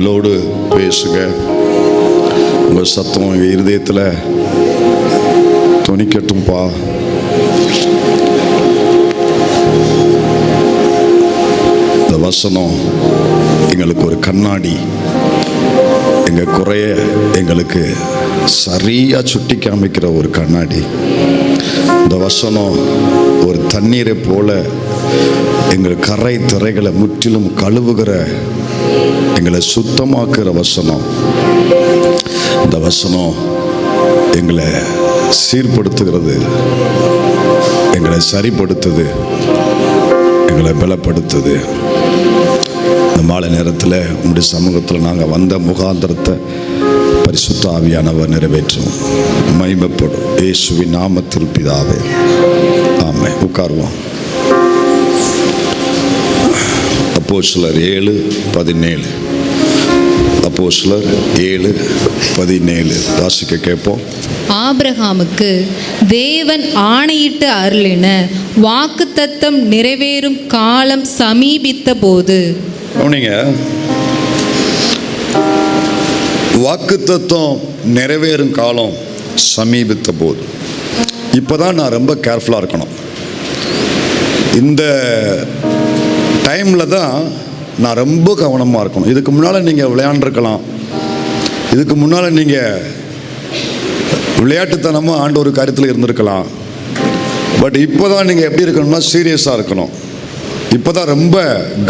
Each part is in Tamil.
எங்களோடு பேசுங்க. உங்கள் சத்தம் எங்கள் இருதயத்தில் துணிக்கட்டும்பா. இந்த வசனம் எங்களுக்கு ஒரு கண்ணாடி, எங்கள் குறைய எங்களுக்கு சரியாக சுட்டி காமிக்கிற ஒரு கண்ணாடி. இந்த வசனம் ஒரு தண்ணீரை போல எங்கள் கரை திரைகளை முற்றிலும் கழுவுகிற, எங்களை சுத்தமாக்குற வசனம். இந்த வசனம் எங்களை சீர்படுத்துகிறது, எங்களை சரிப்படுத்துது, எங்களை பலப்படுத்துது. இந்த மாலை நேரத்தில் உங்களுடைய சமூகத்தில் நாங்கள் வந்த முகாந்திரத்தை பரிசுத்த ஆவியானவர் நிறைவேற்றும், மகிமைப்படும். இயேசுவின் நாமத்தில் பிதாவே, ஆமென். உட்காருவோம். அப்போஸ்தலர் 7:17. அப்போஸ்தலர் 7:17 வாசிக்க கேட்போம். ஆபிரகாமுக்கு தேவன் ஆணையிட்டு அருளின வாக்குத்தத்தம் நிறைவேறும் காலம் சமீபித்த போது. வாக்குத்தத்தம் நிறைவேறும் காலம் சமீபித்த போது. இப்போதான் நான் ரொம்ப கேர்ஃபுல்லாக இருக்கணும். இந்த டைமில் தான் நான் ரொம்ப கவனமாக இருக்கணும். இதுக்கு முன்னால் நீங்கள் விளையாண்டுருக்கலாம், இதுக்கு முன்னால் நீங்கள் விளையாட்டுத்தனமாக ஆண்டவர் காரியத்தில் இருந்திருக்கலாம். பட் இப்போ தான் நீங்கள் எப்படி இருக்கணும்னா சீரியஸாக இருக்கணும். இப்போ தான் ரொம்ப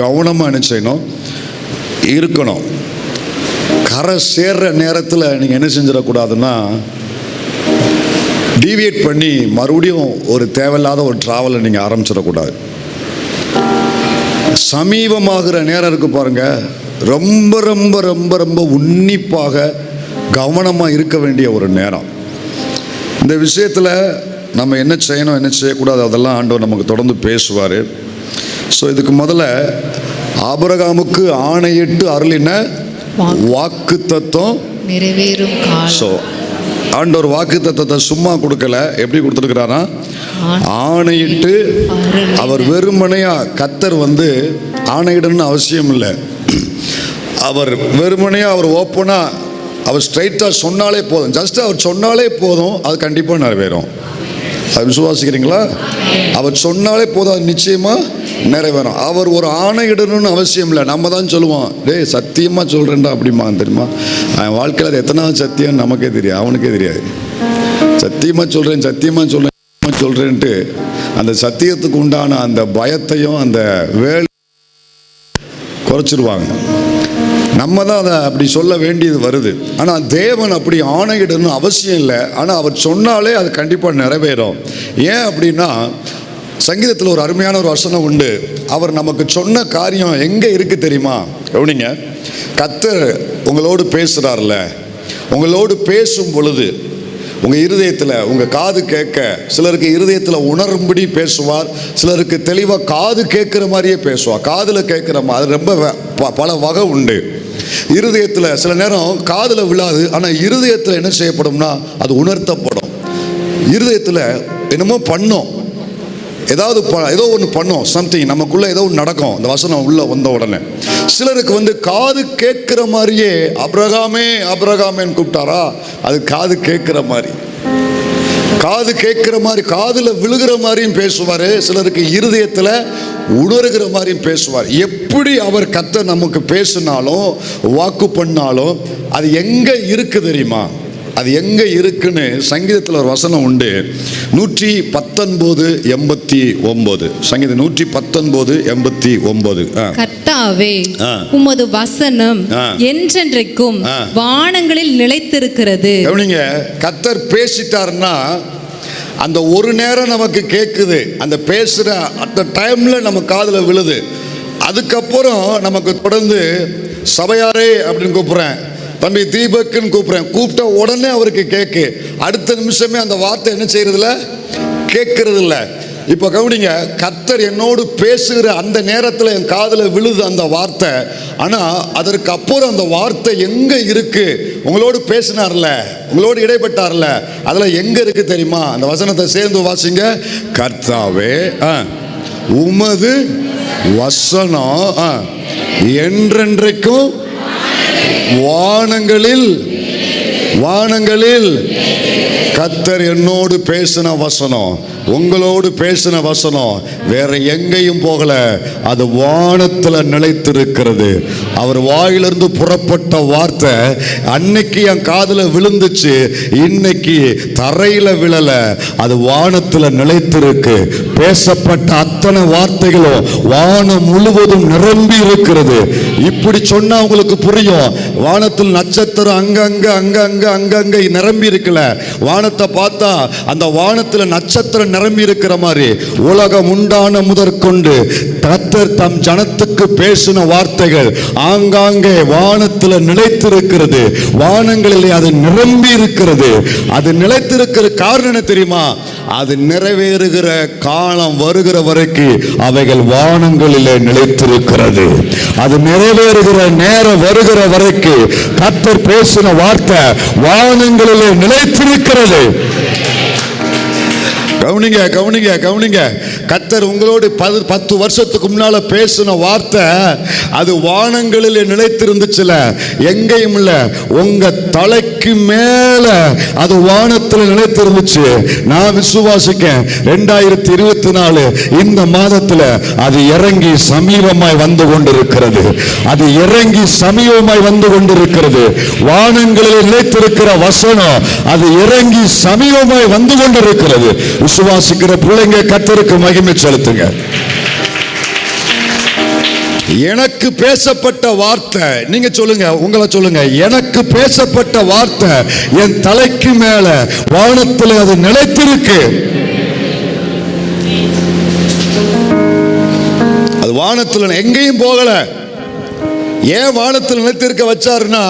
கவனமாக என்ன செய்யணும், இருக்கணும். கரை சேர்ற நேரத்தில் நீங்கள் என்ன செஞ்சிடக்கூடாதுன்னா, டீவியேட் பண்ணி மறுபடியும் ஒரு தேவையில்லாத ஒரு ட்ராவலை நீங்கள் ஆரம்பிச்சிடக்கூடாது. சமீபமாகிற நேரம் இருக்கு பாருங்க, ரொம்ப ரொம்ப ரொம்ப ரொம்ப உன்னிப்பாக கவனமாக இருக்க வேண்டிய ஒரு நேரம். இந்த விஷயத்தில் நம்ம என்ன செய்யணும், என்ன செய்யக்கூடாது, அதெல்லாம் ஆண்டவர் நமக்கு தொடர்ந்து பேசுவார். ஸோ இதுக்கு முதல்ல ஆபிரகாமுக்கு ஆணையிட்டு அருளின வாக்குத்தத்தம் நிறைவேறும் காலம். ஸோ ஆண்டவர் வாக்குத்தத்தத்தை சும்மா கொடுக்கல, எப்படி கொடுத்துருக்கிறாரா, ஆணையிட்டு. அவர் வெறுமனையா, கர்த்தர் ஆணையிடணும்னு அவசியம் இல்லை. அவர் வெறுமனையா, அவர் ஓப்பனா, அவர் ஸ்ட்ரைட்டாக சொன்னாலே போதும். ஜஸ்ட் அவர் சொன்னாலே போதும், அது கண்டிப்பாக நிறைவேறும். அது விசுவாசிக்கிறீங்களா? அவர் சொன்னாலே போதும், அது நிச்சயமாக நிறைவேறும். அவர் ஒரு ஆணையிடணும்னு அவசியம் இல்லை. நம்ம தான் சொல்லுவோம், டேய் சத்தியமாக சொல்கிறேன்டா அப்படிமா, தெரியுமா அவன் வாழ்க்கையில் அது எத்தனாவது சத்தியம் நமக்கே தெரியாது, அவனுக்கே தெரியாது. சத்தியமாக சொல்கிறேன், சத்தியமாக சொல்கிறேன் சொல்கிறேன்ட்டு அந்த சத்தியத்துக்கு உண்டான அந்த பயத்தையும் அந்த வேலை குறைச்சிருவாங்க. நம்ம தான் அதை அப்படி சொல்ல வேண்டியது வருது. ஆனால் தேவன் அப்படி ஆணையிடணும் அவசியம் இல்லை. ஆனால் அவர் சொன்னாலே அது கண்டிப்பாக நிறைவேறும். ஏன் அப்படின்னா, சங்கீதத்தில் ஒரு அருமையான ஒரு வசனம் உண்டு. அவர் நமக்கு சொன்ன காரியம் எங்கே இருக்குது தெரியுமா? எப்படிங்க, கர்த்தர் உங்களோடு பேசுகிறார்ல, உங்களோடு பேசும் பொழுது உங்கள் இருதயத்தில், உங்கள் காது கேட்க, சிலருக்கு இருதயத்தில் உணரும்படி பேசுவார், சிலருக்கு தெளிவாக காது கேட்குற மாதிரியே பேசுவார். காதில் கேட்குற மாதிரி ரொம்ப பல வகை உண்டு. இருதயத்தில் சில நேரம் காதில் விழாது, ஆனால் இருதயத்தில் என்ன செய்யப்படும்னா அது உணர்த்தப்படும். இருதயத்தில் என்னமோ பண்ணோம், ஏதோ ஒன்று பண்ணோம், சம்திங் நமக்குள்ளே ஏதோ ஒன்று நடக்கும். அந்த வசனம் உள்ளே வந்த உடனே சிலருக்கு காது கேட்குற மாதிரியே, அப்ரகாமே அப்ரகாமேன்னு கூப்பிட்டாரா, அது காது கேட்குற மாதிரி, காது கேட்குற மாதிரி, காதில் விழுகிற மாதிரியும் பேசுவார். சிலருக்கு இருதயத்தில் உணர்கிற மாதிரியும் பேசுவார். எப்படி அவர் கர்த்தர் நமக்கு பேசினாலும் வாக்கு பண்ணாலும் அது எங்கே இருக்கு தெரியுமா? அது எங்கே இருக்குன்னு சங்கீதத்தில் ஒரு வசனம் உண்டு. 119:89. சங்கீதம் 119:89. கர்த்தாவே, உமது வசனம் என்றென்றைக்கும் வானங்களில் நிலைத்திருக்கிறது. கர்த்தர் பேசிட்டாருன்னா அந்த ஒரு நேரம் நமக்கு கேட்குது, அந்த பேசுகிற அந்த டைமில் நம்ம காதில் விழுது. அதுக்கப்புறம் நமக்கு தொடர்ந்து சபையாரே அப்படின்னு கூப்பிட்றேன், தம்பி தீபக்குன்னு கூப்பிட்றேன், கூப்பிட்ட உடனே அவருக்கு கேட்கு. அடுத்த நிமிஷமே அந்த வார்த்தை என்ன செய்யறதில்ல, கேட்கறது இல்லை. இப்போ கவனிங்க, கர்த்தர் என்னோடு பேசுகிற அந்த நேரத்தில் என் காதில் விழுது அந்த வார்த்தை. ஆனால் அதற்கு அப்புறம் அந்த வார்த்தை எங்கே இருக்கு? உங்களோடு பேசினார்ல, உங்களோடு இடைப்பட்டார்ல, அதில் எங்கே இருக்கு தெரியுமா? அந்த வசனத்தை சேர்ந்து வாசிங்க. கர்த்தாவே, உமது வசனம் என்றென்றைக்கும் வானங்களில் கர்த்தர் என்னோடு பேசின வசனம், உங்களோடு பேசின வசனம் வேற எங்கேயும் போகல, அது வானத்தில் நிலைத்திருக்கிறது. அவர் வாயிலிருந்து புறப்பட்ட வார்த்தை அன்னைக்கு என் காதுல விழுந்துச்சு, இன்னைக்கு தரையில விழல, அது வானத்தில் நிலைத்திருக்கு. பேசப்பட்ட அத்தனை வார்த்தைகளும் வானம் முழுவதும் நிரம்பி இருக்கிறது. இப்படி சொன்னா உங்களுக்கு புரியும். வானத்தில் நட்சத்திரம் அங்கங்க நிரம்பி இருக்கல. வானத்தை பார்த்தா அந்த வானத்தில் நட்சத்திரம் நிரம்பி இருக்கிற மாதிரி உலகம் உண்டான முதற்கொண்டு கர்த்தர் தம் ஜனத்துக்கு பேசின வார்த்தைகள் ஆங்காங்கே வானத்தில் நிலைத்திருக்கிறது. வானங்களிலே அது நிரம்பி இருக்கிறது. அது நிலைத்திருக்கிற காரணம் என்ன தெரியுமா? அது நிறைவேறுகிற காலம் வருகிற வரைக்கும் அவைகள் வானங்களிலே நிலைத்திருக்கிறது. அது நிறைவேறுகிற நேரம் வருகிற வரைக்கும் கர்த்தர் பேசின வார்த்தை வானங்களிலே நிலைத்திருக்கிறது. கவனிங்க. கர்த்தர் உங்களோடு 10 வருஷத்துக்கு முன்னால பேசின வார்த்தை அது வானங்களில் நிலைத்திருந்துச்சுல, எங்கேயும் இல்ல, உங்க தலைக்கு மேல அது வானத்தில் நிலைத்திருந்துச்சு. நான் விசுவாசிக்கேன் 2024 இந்த மாதத்துல அது இறங்கி சமீபமாய் வந்து கொண்டிருக்கிறது. அது இறங்கி சமீபமாய் வந்து கொண்டிருக்கிறது. வானங்களில் நிலைத்திருக்கிற வசனம் அது இறங்கி சமீபமாய் வந்து கொண்டிருக்கிறது. விசுவாசிக்கிற பிள்ளைங்க கர்த்தருக்கு மகிமை செலுத்துங்க. எனக்கு பேசப்பட்ட வார்த்தை, நீங்க சொல்லுங்க, உங்களை சொல்லுங்க, எனக்கு பேசப்பட்ட வார்த்தை என் தலைக்கு மேல வானத்தில் அது நிலைத்திருக்கு. அது வானத்தில் எங்கேயும் போகல. ஏன் வானத்தில் நிலைத்திருக்க வச்சாருன்னா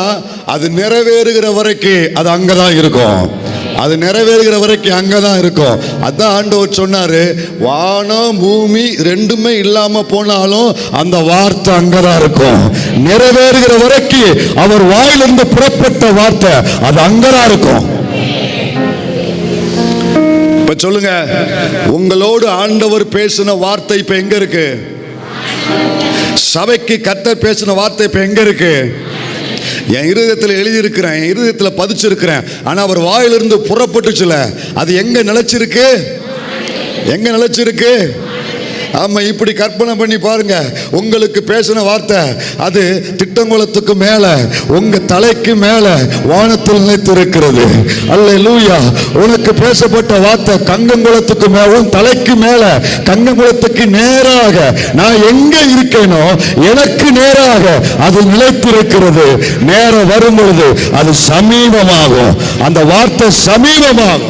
அது நிறைவேறுகிற வரைக்கும் அது அங்கதான் இருக்கும். அது நிறைவேறுகிற வரைக்கும் அங்கதான் இருக்கும். அதான் ஆண்டவர் சொன்னாரு, வானம் பூமி ரெண்டுமே இல்லாம போனாலும் அந்த வார்த்தை அங்கதான் இருக்கும். நிறைவேறுகிற வரைக்கும் அவர் வாயிலிருந்து புறப்பட்ட வார்த்தை அது அங்கதான் இருக்கும். இப்ப சொல்லுங்க, உங்களோடு ஆண்டவர் பேசின வார்த்தை இப்ப எங்க இருக்கு? சபைக்கு கர்த்தர் பேசின வார்த்தை இப்ப எங்க இருக்கு? என் இருதயத்தில் எழுதியிருக்கிறேன், என் இருதயத்தில் பதிச்சிருக்கிறேன். ஆனா அவர் வாயிலிருந்து புறப்பட்டுச்சுல, அது எங்க நிலைச்சிருக்கு? எங்க நிலைச்சிருக்கு? ஆமா, இப்படி கற்பனை பண்ணி பாருங்க. உங்களுக்கு பேசின வார்த்தை அது திட்டங்குளத்துக்கு மேல, உங்க தலைக்கு மேல வானத்தில் நிலைத்திருக்கிறது. அல்லேலூயா. உனக்கு பேசப்பட்ட வார்த்தை கங்கங்குளத்துக்கு மேல, உன் தலைக்கு மேல, கங்கங்குளத்துக்கு நேராக நான் எங்க இருக்கேனோ எனக்கு நேராக அது நிலைத்திருக்கிறது. நேரம் வரும் பொழுது அது சமீபமாகும். அந்த வார்த்தை சமீபமாகும்.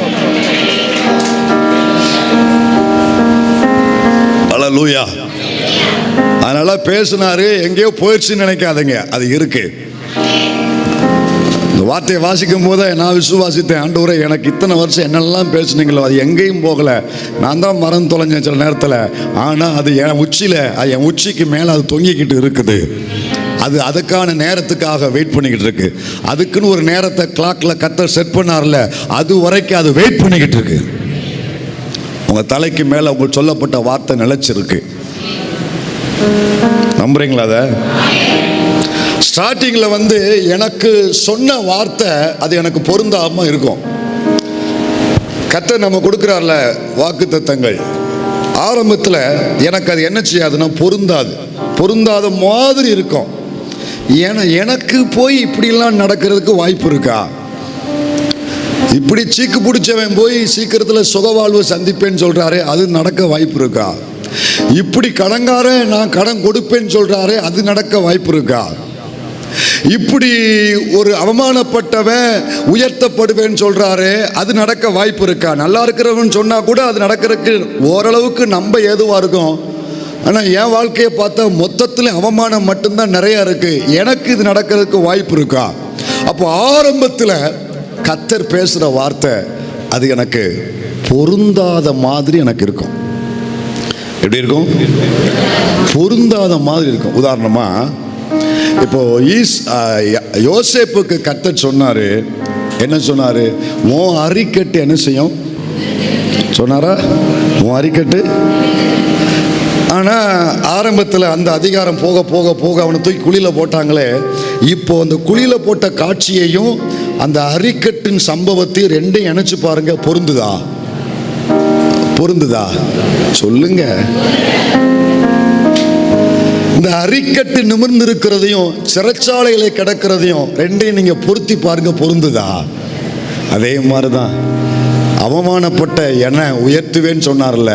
அல்லேலூயா. அதனால பேசினாரு, எங்கேயோ போயிடுச்சுன்னு நினைக்காதீங்க, அது இருக்கு. இந்த வார்த்தையை வாசிக்கும் போதே நான் விசுவாசித்தேன், ஆண்டவரே எனக்கு இத்தனை வருஷம் என்னெல்லாம் பேசுனீங்களோ அது எங்கேயும் போகல, நான் தான் மறந்து தொலைஞ்சேன் சில நேரத்தில். ஆனால் அது என் உச்சியில், அது என் உச்சிக்கு மேலே அது தொங்கிக்கிட்டு இருக்குது. அது அதுக்கான நேரத்துக்காக வெயிட் பண்ணிக்கிட்டு இருக்கு. அதுக்குன்னு ஒரு நேரத்தை கிளாக்ல கர்த்தர் செட் பண்ணார்ல, அது வரைக்கும் அது வெயிட் பண்ணிக்கிட்டு இருக்கு. உங்க தலைக்கு மேல உங்களுக்கு சொல்லப்பட்ட வார்த்தை நிலைச்சிருக்கு. நம்புறீங்களா? அத ஸ்டார்டிங்ல எனக்கு சொன்ன வார்த்தை அது எனக்கு பொருந்தாம இருக்கும். கர்த்தர் நம்ம கொடுக்கிறார்ல வாக்குத்தத்தங்கள், ஆரம்பத்தில் எனக்கு அது என்ன செய்யாதுன்னா பொருந்தாத மாதிரி இருக்கும். ஏன்னா எனக்கு போய் இப்படிலாம் நடக்கிறதுக்கு வாய்ப்பு இருக்கா? இப்படி சீக்கு பிடிச்சவன் போய் சீக்கிரத்தில் சுகவாழ்வு சந்திப்பேன்னு சொல்றாரு, அது நடக்க வாய்ப்பு இருக்கா? இப்படி கடங்காரன் நான் கடன் கொடுப்பேன்னு சொல்றாரு, அது நடக்க வாய்ப்பு இருக்கா? இப்படி ஒரு அவமானப்பட்டவன் உயர்த்தப்படுவேன்னு சொல்றாரு, அது நடக்க வாய்ப்பு இருக்கா? நல்லா இருக்கிறவன் சொன்னா கூட அது நடக்கிறதுக்கு ஓரளவுக்கு நம்ப ஏதுவா இருக்கும். ஆனால் என் வாழ்க்கையை பார்த்தா மொத்தத்தில் அவமானம் மட்டும்தான் நிறையா இருக்கு. எனக்கு இது நடக்கிறதுக்கு வாய்ப்பு இருக்கா? அப்போ ஆரம்பத்தில் கர்த்தர் பேசுகிற வார்த்தை அது எனக்கு பொருந்தாத மாதிரி எனக்கு இருக்கும். எப்படி இருக்கும்? பொருந்தாத மாதிரி இருக்கும். உதாரணமா இப்போ யோசேப்புக்கு கர்த்தர் சொன்னாரு, என்ன சொன்னாரு? உன் அரிக்கட்டு என்ன செய்யும் சொன்னாரா? உன் அரிக்கட்டு ஆனால் ஆரம்பத்தில் அந்த அதிகாரம் போக போக போக அவனை தூக்கி குழியில் போட்டாங்களே, இப்போ அந்த குழியில் போட்ட காட்சியையும் அந்த அரிக்கட்டின் சம்பவத்தையும் ரெண்டையும் இணைச்சு பாருங்க. பொருந்துதா? பொருந்துதா? சொல்லுங்க. இந்த அரிக்கட்டு நிமிர்ந்து இருக்கிறதையும் சிறைச்சாலைகளை கிடக்கிறதையும் ரெண்டையும் நீங்க பொருத்தி பாருங்க. பொருந்துதா? அதே மாதிரிதான் அவமானப்பட்ட என்னை உயர்த்துவேன்னு சொன்னார்ல,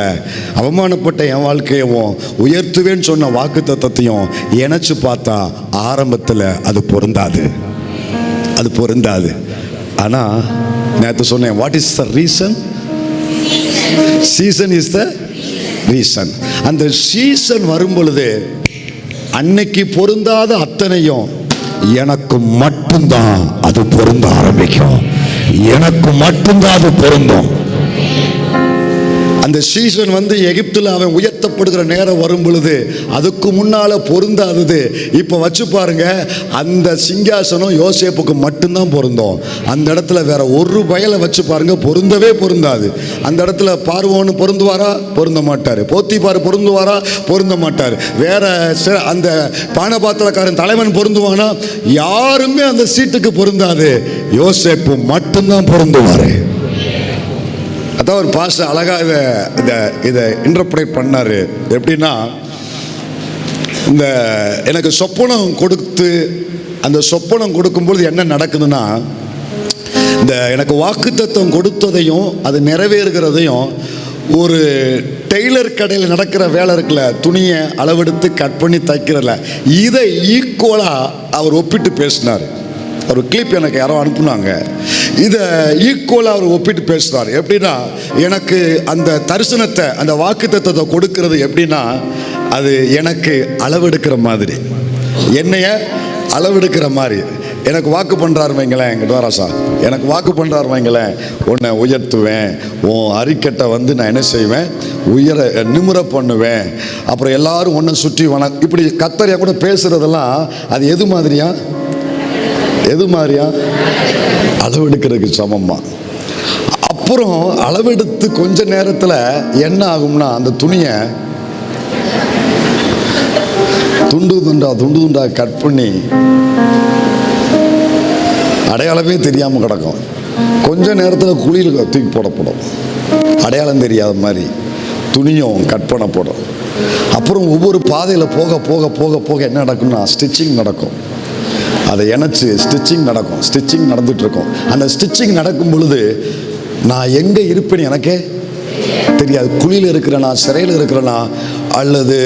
அவமானப்பட்ட என் வாழ்க்கையவும் உயர்த்துவேன்னு சொன்ன வாக்கு தத்தத்தையும் இணைச்சு பார்த்தா ஆரம்பத்தில் அது பொருந்தாது, அது பொருந்தாது. ஆனால் நேற்று சொன்னேன், what is the reason? Season is the reason. அந்த சீசன் வரும் பொழுது அன்னைக்கு பொருந்தாத அத்தனையும் எனக்கு மட்டும்தான் அது பொருந்த ஆரம்பிக்கும். எனக்கு மட்டும்தான் அது பொருந்தும். அந்த சீசன் வந்து எகிப்தில் அவன் உயர்த்தப்படுகிற நேரம் வரும் பொழுது அதுக்கு முன்னால பொருந்தாதது இப்போ வச்சு பாருங்க. அந்த சிங்காசனம் யோசேப்புக்கு மட்டும்தான் பொருந்தும். அந்த இடத்துல வேற ஒரு பயலை வச்சு பாருங்க, பொருந்தவே பொருந்தாது. அந்த இடத்துல பார்வோன்னு பொருந்துவாரா? பொருந்த மாட்டார். போத்திபார் பொருந்துவாரா? பொருந்த மாட்டார். வேற அந்த பானபாத்திரக்காரன் தலைவன் பொருந்துவானா? யாருமே அந்த சீட்டுக்கு பொருந்தாது. யோசேப்பு மட்டும்தான் பொருந்துவாரு. அதான் ஒரு பாஸ்டர் அழகா இதை இன்டர்பிரேட் பண்ணாரு. எப்படின்னா, இந்த எனக்கு சொப்பனம் கொடுத்து அந்த சொப்பனம் கொடுக்கும்பொழுது என்ன நடக்குதுன்னா, இந்த எனக்கு வாக்குத்தத்தம் கொடுத்ததையும் அது நிறைவேறுகிறதையும் ஒரு டெய்லர் கடையில் நடக்கிற வேலை இருக்குல்ல, துணியை அளவெடுத்து கட் பண்ணி தைக்கிறல, இதை ஈக்குவலாக அவர் ஒப்பிட்டு பேசினார். ஒரு கிளிப் எனக்கு யாரோ அனுப்புனாங்க. இதை ஈக்குவலாக அவர் ஒப்பிட்டு பேசுகிறார். எப்படின்னா, எனக்கு அந்த தரிசனத்தை அந்த வாக்குத்தத்தத்தை கொடுக்கறது எப்படின்னா, அது எனக்கு அளவெடுக்கிற மாதிரி, என்னைய அளவெடுக்கிற மாதிரி. எனக்கு வாக்கு பண்ணுறாரு வைங்களேன், எங்கிட்ட வராசா, எனக்கு வாக்கு பண்ணுறாரு வைங்களேன், உன்னை உயர்த்துவேன், உன் அறிக்கட்டை வந்து நான் என்ன செய்வேன், நிமிர பண்ணுவேன், அப்புறம் எல்லாரும் உன்னை சுற்றி இப்படி கத்தரியா கூட பேசுறதெல்லாம் அது எது மாதிரியா? எது மாதிரியா? அளவெடுக்கிறதுக்கு சமமா. அப்புறம் அளவெடுத்து கொஞ்ச நேரத்தில் என்ன ஆகும்னா, அந்த துணியை துண்டு துண்டா கட் பண்ணி அடையாளமே தெரியாமல் கிடக்கும். கொஞ்ச நேரத்தில் குழியில் தூக்கி போடப்படும். அடையாளம் தெரியாத மாதிரி துணியும் கட் பண்ணப்படும். அப்புறம் ஒவ்வொரு பாதையில் போக போக போக போக என்ன நடக்கும்னா, ஸ்டிச்சிங் நடக்கும். அதை இணைச்சு ஸ்டிச்சிங் நடக்கும். ஸ்டிச்சிங் நடந்துட்டு இருக்கும். அந்த ஸ்டிச்சிங் நடக்கும் பொழுது நான் எங்கே இருப்பேன்னு எனக்கே தெரியாது. குழியில் இருக்கிறேனா, சிறையில் இருக்கிறேனா, அல்லது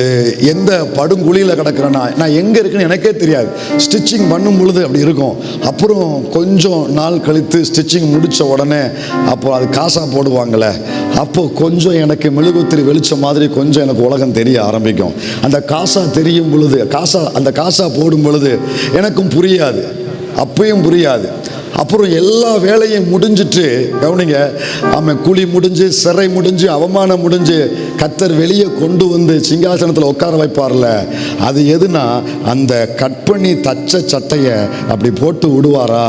எந்த படுங்குழியில் கிடக்கிறேனா, நான் எங்கே இருக்குன்னு எனக்கே தெரியாது. ஸ்டிச்சிங் பண்ணும் பொழுது அப்படி இருக்கும். அப்புறம் கொஞ்சம் நாள் கழித்து ஸ்டிச்சிங் முடித்த உடனே அப்போ அது காசா போடுவாங்களே, அப்போ கொஞ்சம் எனக்கு மெழுகுத்திரி வெளிச்ச மாதிரி கொஞ்சம் எனக்கு உலகம் தெரிய ஆரம்பிக்கும். அந்த காசா தெரியும் பொழுது, அந்த காசா போடும் பொழுது எனக்கும் புரியாது, அப்பயும் புரியாது. அப்புறம் எல்லா வேலையும் முடிஞ்சிட்டு, கவனிங்க, அவன் குழி முடிஞ்சு, சிறை முடிஞ்சு, அவமானம் முடிஞ்சு, கத்தர் வெளியே கொண்டு வந்து சிங்காசனத்தில் உட்கார வைப்பார்ல, அது எதுனா அந்த கட் பண்ணி தச்ச சட்டையை அப்படி போட்டு விடுவாரா,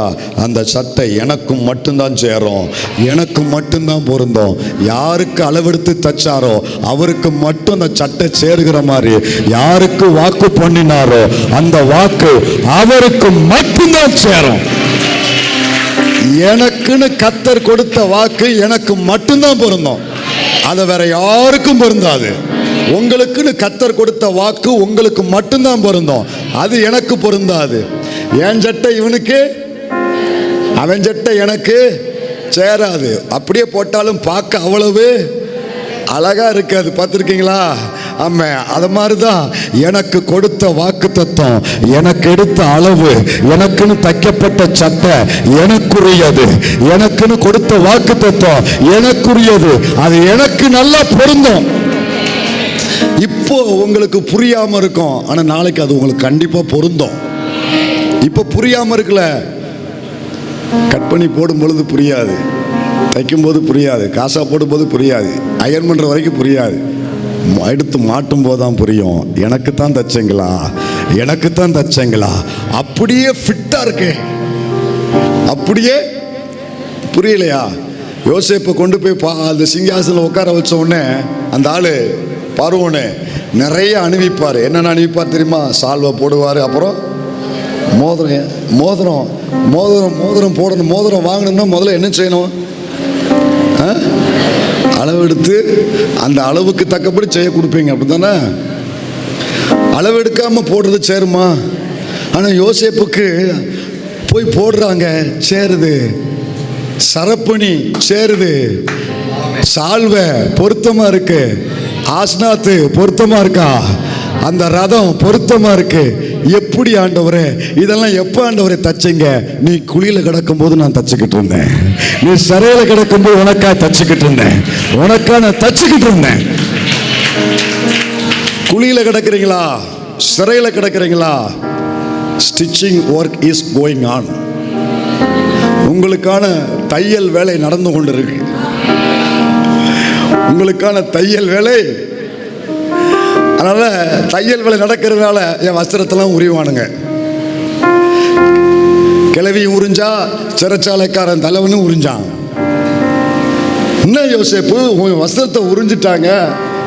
அந்த சட்டை எனக்கும் மட்டும்தான் சேரும், எனக்கு மட்டும்தான் பொருந்தும். யாருக்கு அளவெடுத்து தச்சாரோ அவருக்கு மட்டும் அந்த சட்டை சேருகிற மாதிரி, யாருக்கு வாக்கு பண்ணினாரோ அந்த வாக்கு அவருக்கு மட்டும்தான் சேரும். எனக்குன்னு கத்தர் கொடுத்த வாக்கு எனக்கு மட்டும்தான் பொருந்தும், அதை வேற யாருக்கும் பொருந்தாது. உங்களுக்குன்னு கத்தர் கொடுத்த வாக்கு உங்களுக்கு மட்டும்தான் பொருந்தும், அது எனக்கு பொருந்தாது. என் சட்டை இவனுக்கு, அவன் சட்டை எனக்கு சேராது. அப்படியே போட்டாலும் பார்க்க அவ்வளவு அழகா இருக்காது. பார்த்துருக்கீங்களா? ஆமா, அது மாதிரிதான் எனக்கு கொடுத்த வாக்குத்தத்தம், எனக்கு எடுத்த அளவு, எனக்குன்னு தைக்கப்பட்ட சட்டை எனக்குரியது, எனக்குன்னு கொடுத்த வாக்குத்தத்தம் எனக்குரியது, அது எனக்கு நல்லா பொருந்தும். இப்போ உங்களுக்கு புரியாம இருக்கும், ஆனா நாளைக்கு அது உங்களுக்கு கண்டிப்பா பொருந்தும். இப்போ புரியாம இருக்குல்ல, கட் பண்ணி போடும் பொழுது புரியாது, தைக்கும் போது புரியாது, காசா போடும்போது புரியாது, அயர்ன் பண்ற வரைக்கும் புரியாது, எடுத்து மாட்டும் போதுதான் புரியும். எனக்கு தான் தச்சங்களா, எனக்கு தான் தச்சங்களா, அப்படியே ஃபிட்டா இருக்கு, அப்படியே புரியலையா? யோசேப்பை கொண்டு போய் அந்த சிங்காசனம் உட்கார வச்ச உடனே அந்த ஆளு பார்வோனே, நிறைய அணிவிப்பார். என்னென்ன அணிவிப்பார் தெரியுமா? சால்வை போடுவார், அப்புறம் மோதிரம் மோதிரம் மோதிரம் மோதிரம் போடணும். மோதிரம் வாங்கணும்னா முதல்ல என்ன செய்யணும்? அளவெடுத்து அந்த அளவுக்கு தக்கபடி செய்ய கொடுப்பீங்க, அப்படி தானே? அளவெடுக்காமல் போடுறது சேருமா? ஆனால் யோசேப்புக்கு போய் போடுறாங்க, சேருது. சரப்பணி சேருது, சால்வை பொருத்தமாக இருக்கு, ஆஸ்னாத்து பொருத்தமாக இருக்கா, அந்த ரதம் பொருத்தமாக இருக்கு. எப்படி ஆண்டவரே, இதெல்லாம் எப்போ ஆண்டவரே தச்சிங்க? நீ குழியில் கிடக்கும் போது நான் தச்சுக்கிட்டு இருந்தேன், நீ சிறையில் கிடக்கும் போது உனக்கா தச்சுக்கிட்டு இருந்தேன், உனக்கா நான் தச்சுக்கிட்டு இருந்தேன். குழியில் கிடக்கிறீங்களா, சிறையில் கிடக்கிறீங்களா? Stitching work is going on. உங்களுக்கான தையல் வேலை நடந்து கொண்டிருக்கு. உங்களுக்கான தையல் வேலை. அதனால தையல் வேலை நடக்கிறதுனால என் வஸ்திரத்தெல்லாம் உரிவானுங்க. கிளவி உறிஞ்சா, சிறைச்சாலைக்காரன் தலைவனும் உறிஞ்சான். என்ன யோசேப்பு, உன் வஸ்திரத்தை உறிஞ்சிட்டாங்க?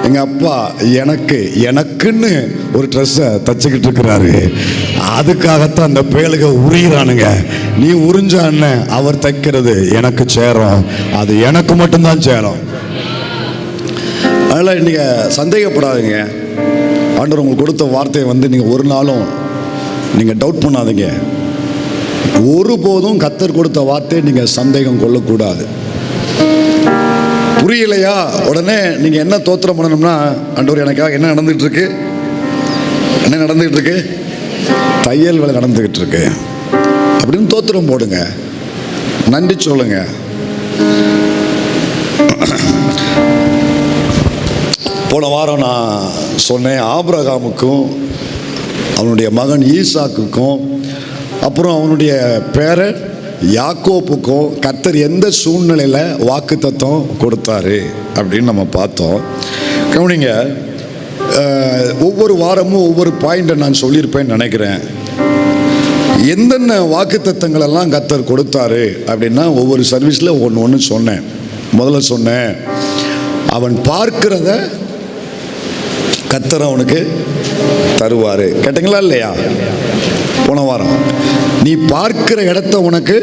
எங்க அப்பா எனக்குன்னு ஒரு ட்ரெஸ்ஸை தச்சுக்கிட்டு இருக்கிறாரு, அதுக்காகத்தான் அந்த பேளுக உரிகிறானுங்க. நீ உறிஞ்சான்னு அவர் தைக்கிறது எனக்கு சேரும், அது எனக்கு மட்டும்தான் சேரும். அதனால் நீங்கள் சந்தேகப்படாதீங்க. ஆண்டவர் உங்களுக்கு கொடுத்த வார்த்தையை நீங்கள் ஒரு நாளும் நீங்கள் டவுட் பண்ணாதீங்க. ஒருபோதும் கர்த்தர் கொடுத்த வார்த்தையை நீங்கள் சந்தேகம் கொள்ளக்கூடாது. புரியலையா? உடனே நீங்கள் என்ன தோத்திரம் பண்ணணும்னா, ஆண்டவர் எனக்காக என்ன நடந்துகிட்டு இருக்கு, என்ன நடந்துகிட்டு இருக்கு, தையல் வேலை நடந்துகிட்டு இருக்கு அப்படின்னு தோத்திரம் போடுங்க, நன்றி சொல்லுங்க. போன வாரம் நான் சொன்னேன், ஆபிரகாமுக்கும் அவனுடைய மகன் ஈசாக்குக்கும் அப்புறம் அவனுடைய பேரன் யாக்கோப்புக்கும் கர்த்தர் எந்த சூழ்நிலையில் வாக்குத்தத்தம் கொடுத்தாரு அப்படின்னு நம்ம பார்த்தோம். கவனிங்க, ஒவ்வொரு வாரமும் ஒவ்வொரு பாயிண்ட்டை நான் சொல்லியிருப்பேன்னு நினைக்கிறேன். எந்தெந்த வாக்குத்தத்தங்கள் எல்லாம் கர்த்தர் கொடுத்தாரு அப்படின்னா ஒவ்வொரு சர்வீஸில் ஒன்று சொன்னேன். முதல்ல சொன்னேன், அவன் பார்க்கிறத கர்த்தர் அவனுக்கு தருவார். கேட்டீங்களா இல்லையா? போன வாரம் நீ பார்க்கிற இடத்த உனக்கு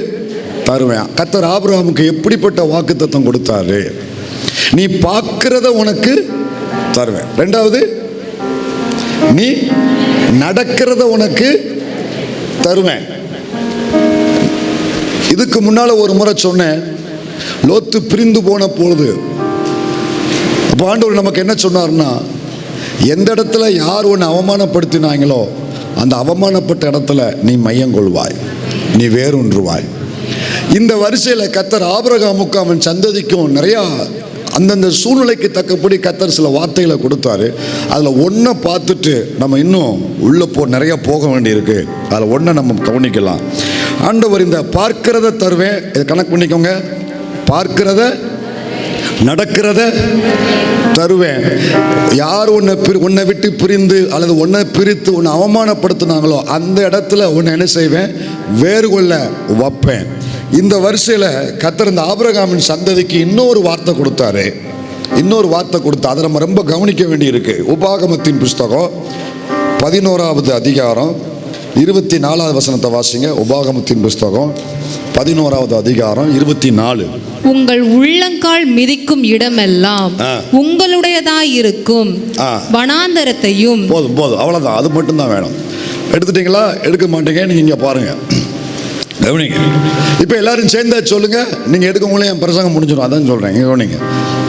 தருவேன். கர்த்தர் ஆபிரகாமுக்கு எப்படிப்பட்ட வாக்குத்தத்தம் கொடுத்தாரு? நீ பார்க்கிறத உனக்கு தருவேன். ரெண்டாவது, நீ நடக்கிறத உனக்கு தருவேன். இதுக்கு முன்னால ஒரு முறை சொன்னேன், லோத்து பிரிந்து போன பொழுது அப்போ ஆண்டவர் நமக்கு என்ன சொன்னார்னா, எந்த இடத்துல யார் உன்னை அவமானப்படுத்தினாங்களோ அந்த அவமானப்பட்ட இடத்துல நீ மையம் கொள்வாய், நீ வேறொன்றுவாய். இந்த வரிசையில் கர்த்தர் ஆபிரகாமுக்கு அவன் சந்ததிக்கும் நிறையா அந்தந்த சூழ்நிலைக்கு தக்கபடி கர்த்தர் சில வார்த்தைகளை கொடுத்தாரு. அதில் ஒன்றை பார்த்துட்டு நம்ம இன்னும் உள்ளே நிறையா போக வேண்டியிருக்கு. அதில் ஒன்றை நம்ம கவனிக்கலாம். ஆண்டவர் இந்த பார்க்கிறத தருவேன், இதை கணக்கு பண்ணிக்கோங்க. பார்க்கிறத, நடக்கிறத தருவேன். யார் உன்னை விட்டு பிரிந்து அல்லது உன்னை பிரித்து உன்னை அவமானப்படுத்தினாங்களோ அந்த இடத்துல உன்னை என்ன செய்வேன், வேறு கொள்ள வைப்பேன். இந்த வரிசையில் கர்த்தர் இந்த ஆபிரகாமின் சந்ததிக்கு இன்னொரு வார்த்தை கொடுத்தாரு. இன்னொரு வார்த்தை கொடுத்தா அதை நம்ம ரொம்ப கவனிக்க வேண்டி இருக்கு. உபாகமத்தின் புஸ்தகம் 11வது அதிகாரம் 24வது வசனத்தை வாசிங்க. உபாகமத்தின் புஸ்தகம் 11வது அதிகாரம் 24. உங்கள் உள்ளங்கால் மிதிக்கும் இடமெல்லாம் உங்களுடையதாயிருக்கும் வனாந்தரத்தையும். போதும் அவ்வளோதான், அது மட்டும்தான் வேணும். எடுத்துட்டீங்களா? எடுக்க மாட்டீங்க. நீங்கள் இங்கே பாருங்க, கவனிங்க. இப்போ எல்லாரும் சேர்ந்தா சொல்லுங்க. நீங்கள் எடுக்கவங்களே என் பிரசங்கம் முடிஞ்சிடும், அதான் சொல்கிறேன். கவனிங்க,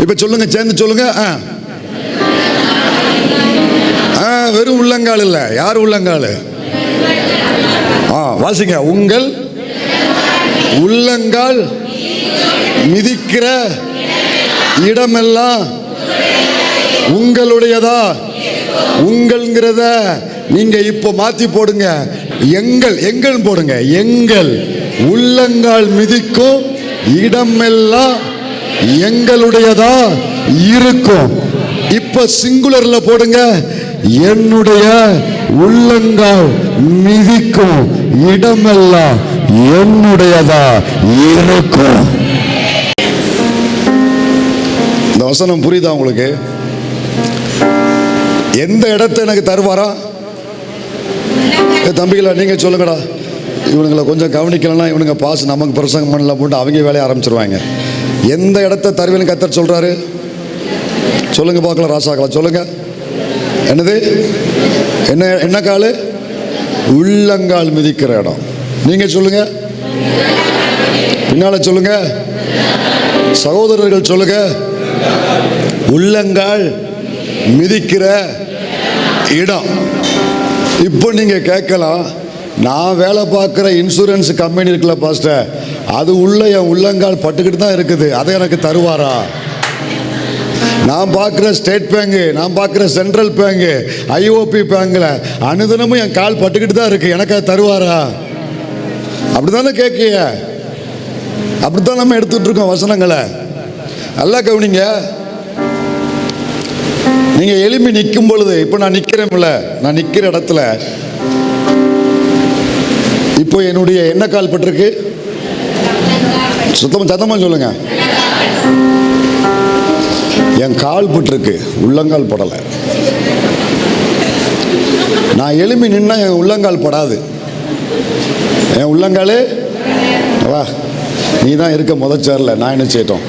இப்போ சொல்லுங்க, சேர்ந்து சொல்லுங்க. வெறும் உள்ளங்கால் இல்லை, யார் உள்ளங்கால்? வாசிங்க. உங்கள் உள்ளங்கால் மிதிக்கிற இடமெல்லாம் உங்களுடையதா. உங்கள்ங்கிறத நீங்க இப்போ மாத்தி போடுங்க. எங்கள் போடுங்க. எங்கள் உள்ளங்கால் மிதிக்கும் இடமெல்லாம் எங்களுடையதா இருக்கும். இப்ப சிங்குலர்ல போடுங்க. என்னுடைய உள்ளங்கால் மிதிக்கும் இடமெல்லாம் என்னுடையதா இருக்கும். இந்த வசனம் புரியுதா உங்களுக்கு? எந்த இடத்த எனக்கு தருவாரா? தம்பிகளா நீங்கள் சொல்லுங்கடா. இவனுங்களை கொஞ்சம் கவனிக்கலன்னா இவனுங்க பாஸ் நமக்கு பிரசங்கம் பண்ணலாம் போட்டு அவங்க வேலையை ஆரம்பிச்சிருவாங்க. எந்த இடத்த தருவேன்னு கர்த்தர் சொல்கிறாரு? சொல்லுங்க பார்க்கலாம் ராசாக்களா, சொல்லுங்க. என்னது? என்ன கால்? உள்ளங்கால் மிதிக்கிற இடம். நீங்கள் சொல்லுங்க, பின்னால சொல்லுங்க, சகோதரர்கள் சொல்லுங்க. உள்ளங்கால் மிதிக்கிற இடம். இப்போ நீங்க கேட்கலாம், நான் வேலை பார்க்குற இன்சூரன்ஸ் கம்பெனி இருக்குல்ல பாஸ்டர், அது உள்ள என் உள்ளங்கால் பட்டுக்கிட்டு தான் இருக்குது, அதை எனக்கு தருவாரா? நான் பார்க்குற ஸ்டேட் பேங்கு, நான் பார்க்குற சென்ட்ரல் பேங்கு, ஐஓபி பேங்கில் அனுதினமும் என் கால் பட்டுக்கிட்டு தான் இருக்கு, எனக்கு அதை தருவாரா? அப்படித்தானே கேட்கிய? அப்படித்தான் நம்ம எடுத்துட்டு இருக்கோம் வசனங்களை. நல்லா கவனிங்க. நீங்க எலும்பி நிற்கும் பொழுது, இப்போ நான் நிற்கிறேன்ல, நான் நிற்கிற இடத்துல இப்போ என்னுடைய என்ன கால் பட்டிருக்கு? சத்தமா சொல்லுங்க. என் கால் பட்டிருக்கு, உள்ளங்கால் படலை. நான் எலும்பி நின்னா என் உள்ளங்கால் படாது. என் உள்ளங்காலே வா, நீ தான் இருக்க முதச்சேரில், நான் என்ன செய்யட்டும்?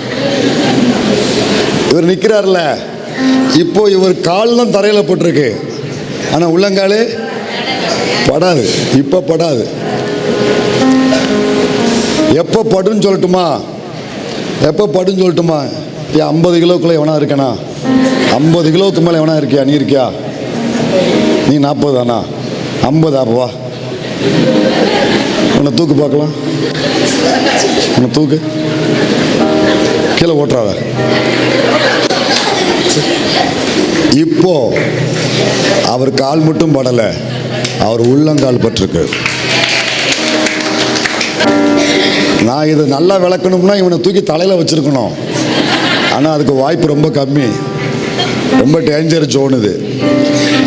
இவர் நிற்கிறார்ல, இப்போ இவர் கால் தான் தரையில் போட்டிருக்கு, ஆனால் உள்ளங்காலே படாது. இப்போ படாது. எப்போ படுன்னு சொல்லட்டுமா? எப்போ படுன்னு சொல்லட்டுமா? 50 கிலோக்குள்ளே எவனா இருக்கனா? 50 கிலோவுக்கு மேலே எவனா இருக்கியா? நீ இருக்கியா? நீ 40 தானா? 50 ஆப்பவா? உன்னை தூக்கு பார்க்கலாம். உன்னை தூக்கு, கீழே ஓட்டுறாத. இப்போ அவர் கால் மட்டும் படலை, அவர் உள்ளங்கால் பட்டிருக்கு. நான் இதை நல்லா விளக்கணும்னா இவனை தூக்கி தலையில் வச்சிருக்கணும், ஆனால் அதுக்கு வாய்ப்பு ரொம்ப கம்மி, ரொம்ப டேஞ்சர் ஜோன் இது.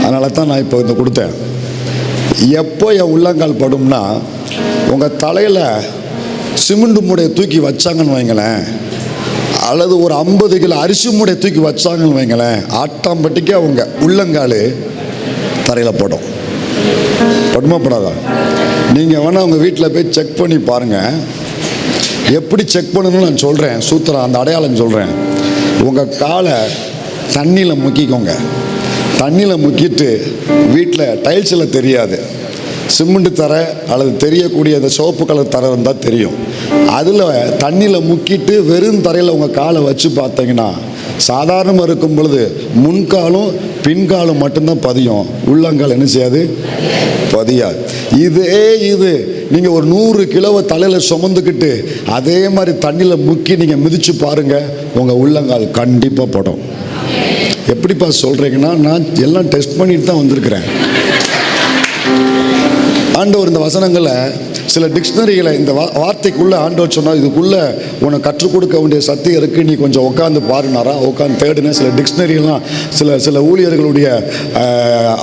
அதனால தான் நான் இப்போ இந்த கொடுத்தேன். எப்போ என் உள்ளங்கால் படும்னா, உங்கள் தலையில் சிமெண்ட் மூடையை தூக்கி வச்சாங்கன்னு வைங்களேன், அல்லது ஒரு 50 கிலோ அரிசி மூடையை தூக்கி வச்சாங்கன்னு வைங்களேன், ஆட்டாம்பட்டிக்கு அவங்க உள்ளங்கால் தரையில் படும். படுமா படாதா? நீங்கள் வேணால் உங்கள் வீட்டில் போய் செக் பண்ணி பாருங்கள். எப்படி செக் பண்ணணும்னு நான் சொல்கிறேன், சூத்திரம், அந்த அடையாளம் சொல்கிறேன். உங்கள் காலை தண்ணியில் முக்கிக்கோங்க. தண்ணியில் முக்கிட்டு வீட்டில் டைல்ஸில் தெரியாது, சிமெண்ட் தரை அல்லது தெரியக்கூடிய அந்த சிவப்பு கலர் தரை இருந்தால் தெரியும். அதில் தண்ணியில் முக்கிட்டு வெறும் தரையில் உங்கள் காலை வச்சு பார்த்தீங்கன்னா, சாதாரணமாக இருக்கும் பொழுது முன்காலும் பின்காலும் மட்டும்தான் பதியும், உள்ளங்கால் என்ன செய்யாது? பதியாது. இது நீங்கள் ஒரு 100 கிலோவை தலையில் சுமந்துக்கிட்டு அதே மாதிரி தண்ணியில் முக்கி நீங்கள் மிதித்து பாருங்கள், உங்கள் உள்ளங்கால் கண்டிப்பாக படும். எப்படிப்பா சொல்கிறீங்கன்னா, நான் எல்லாம் டெஸ்ட் பண்ணிட்டு தான் வந்திருக்கிறேன். ஆண்டவர் இந்த வசனங்களை சில டிக்ஷனரிகளை இந்த வார்த்தைக்குள்ளே ஆண்டவர் சொன்னால், இதுக்குள்ளே உனக்கு கற்றுக் கொடுக்க வேண்டிய சத்தியம் இருக்குது, நீ கொஞ்சம் உட்காந்து பாருனாரா. உட்காந்து தேடுன சில டிக்ஷனரியெல்லாம், சில ஊழியர்களுடைய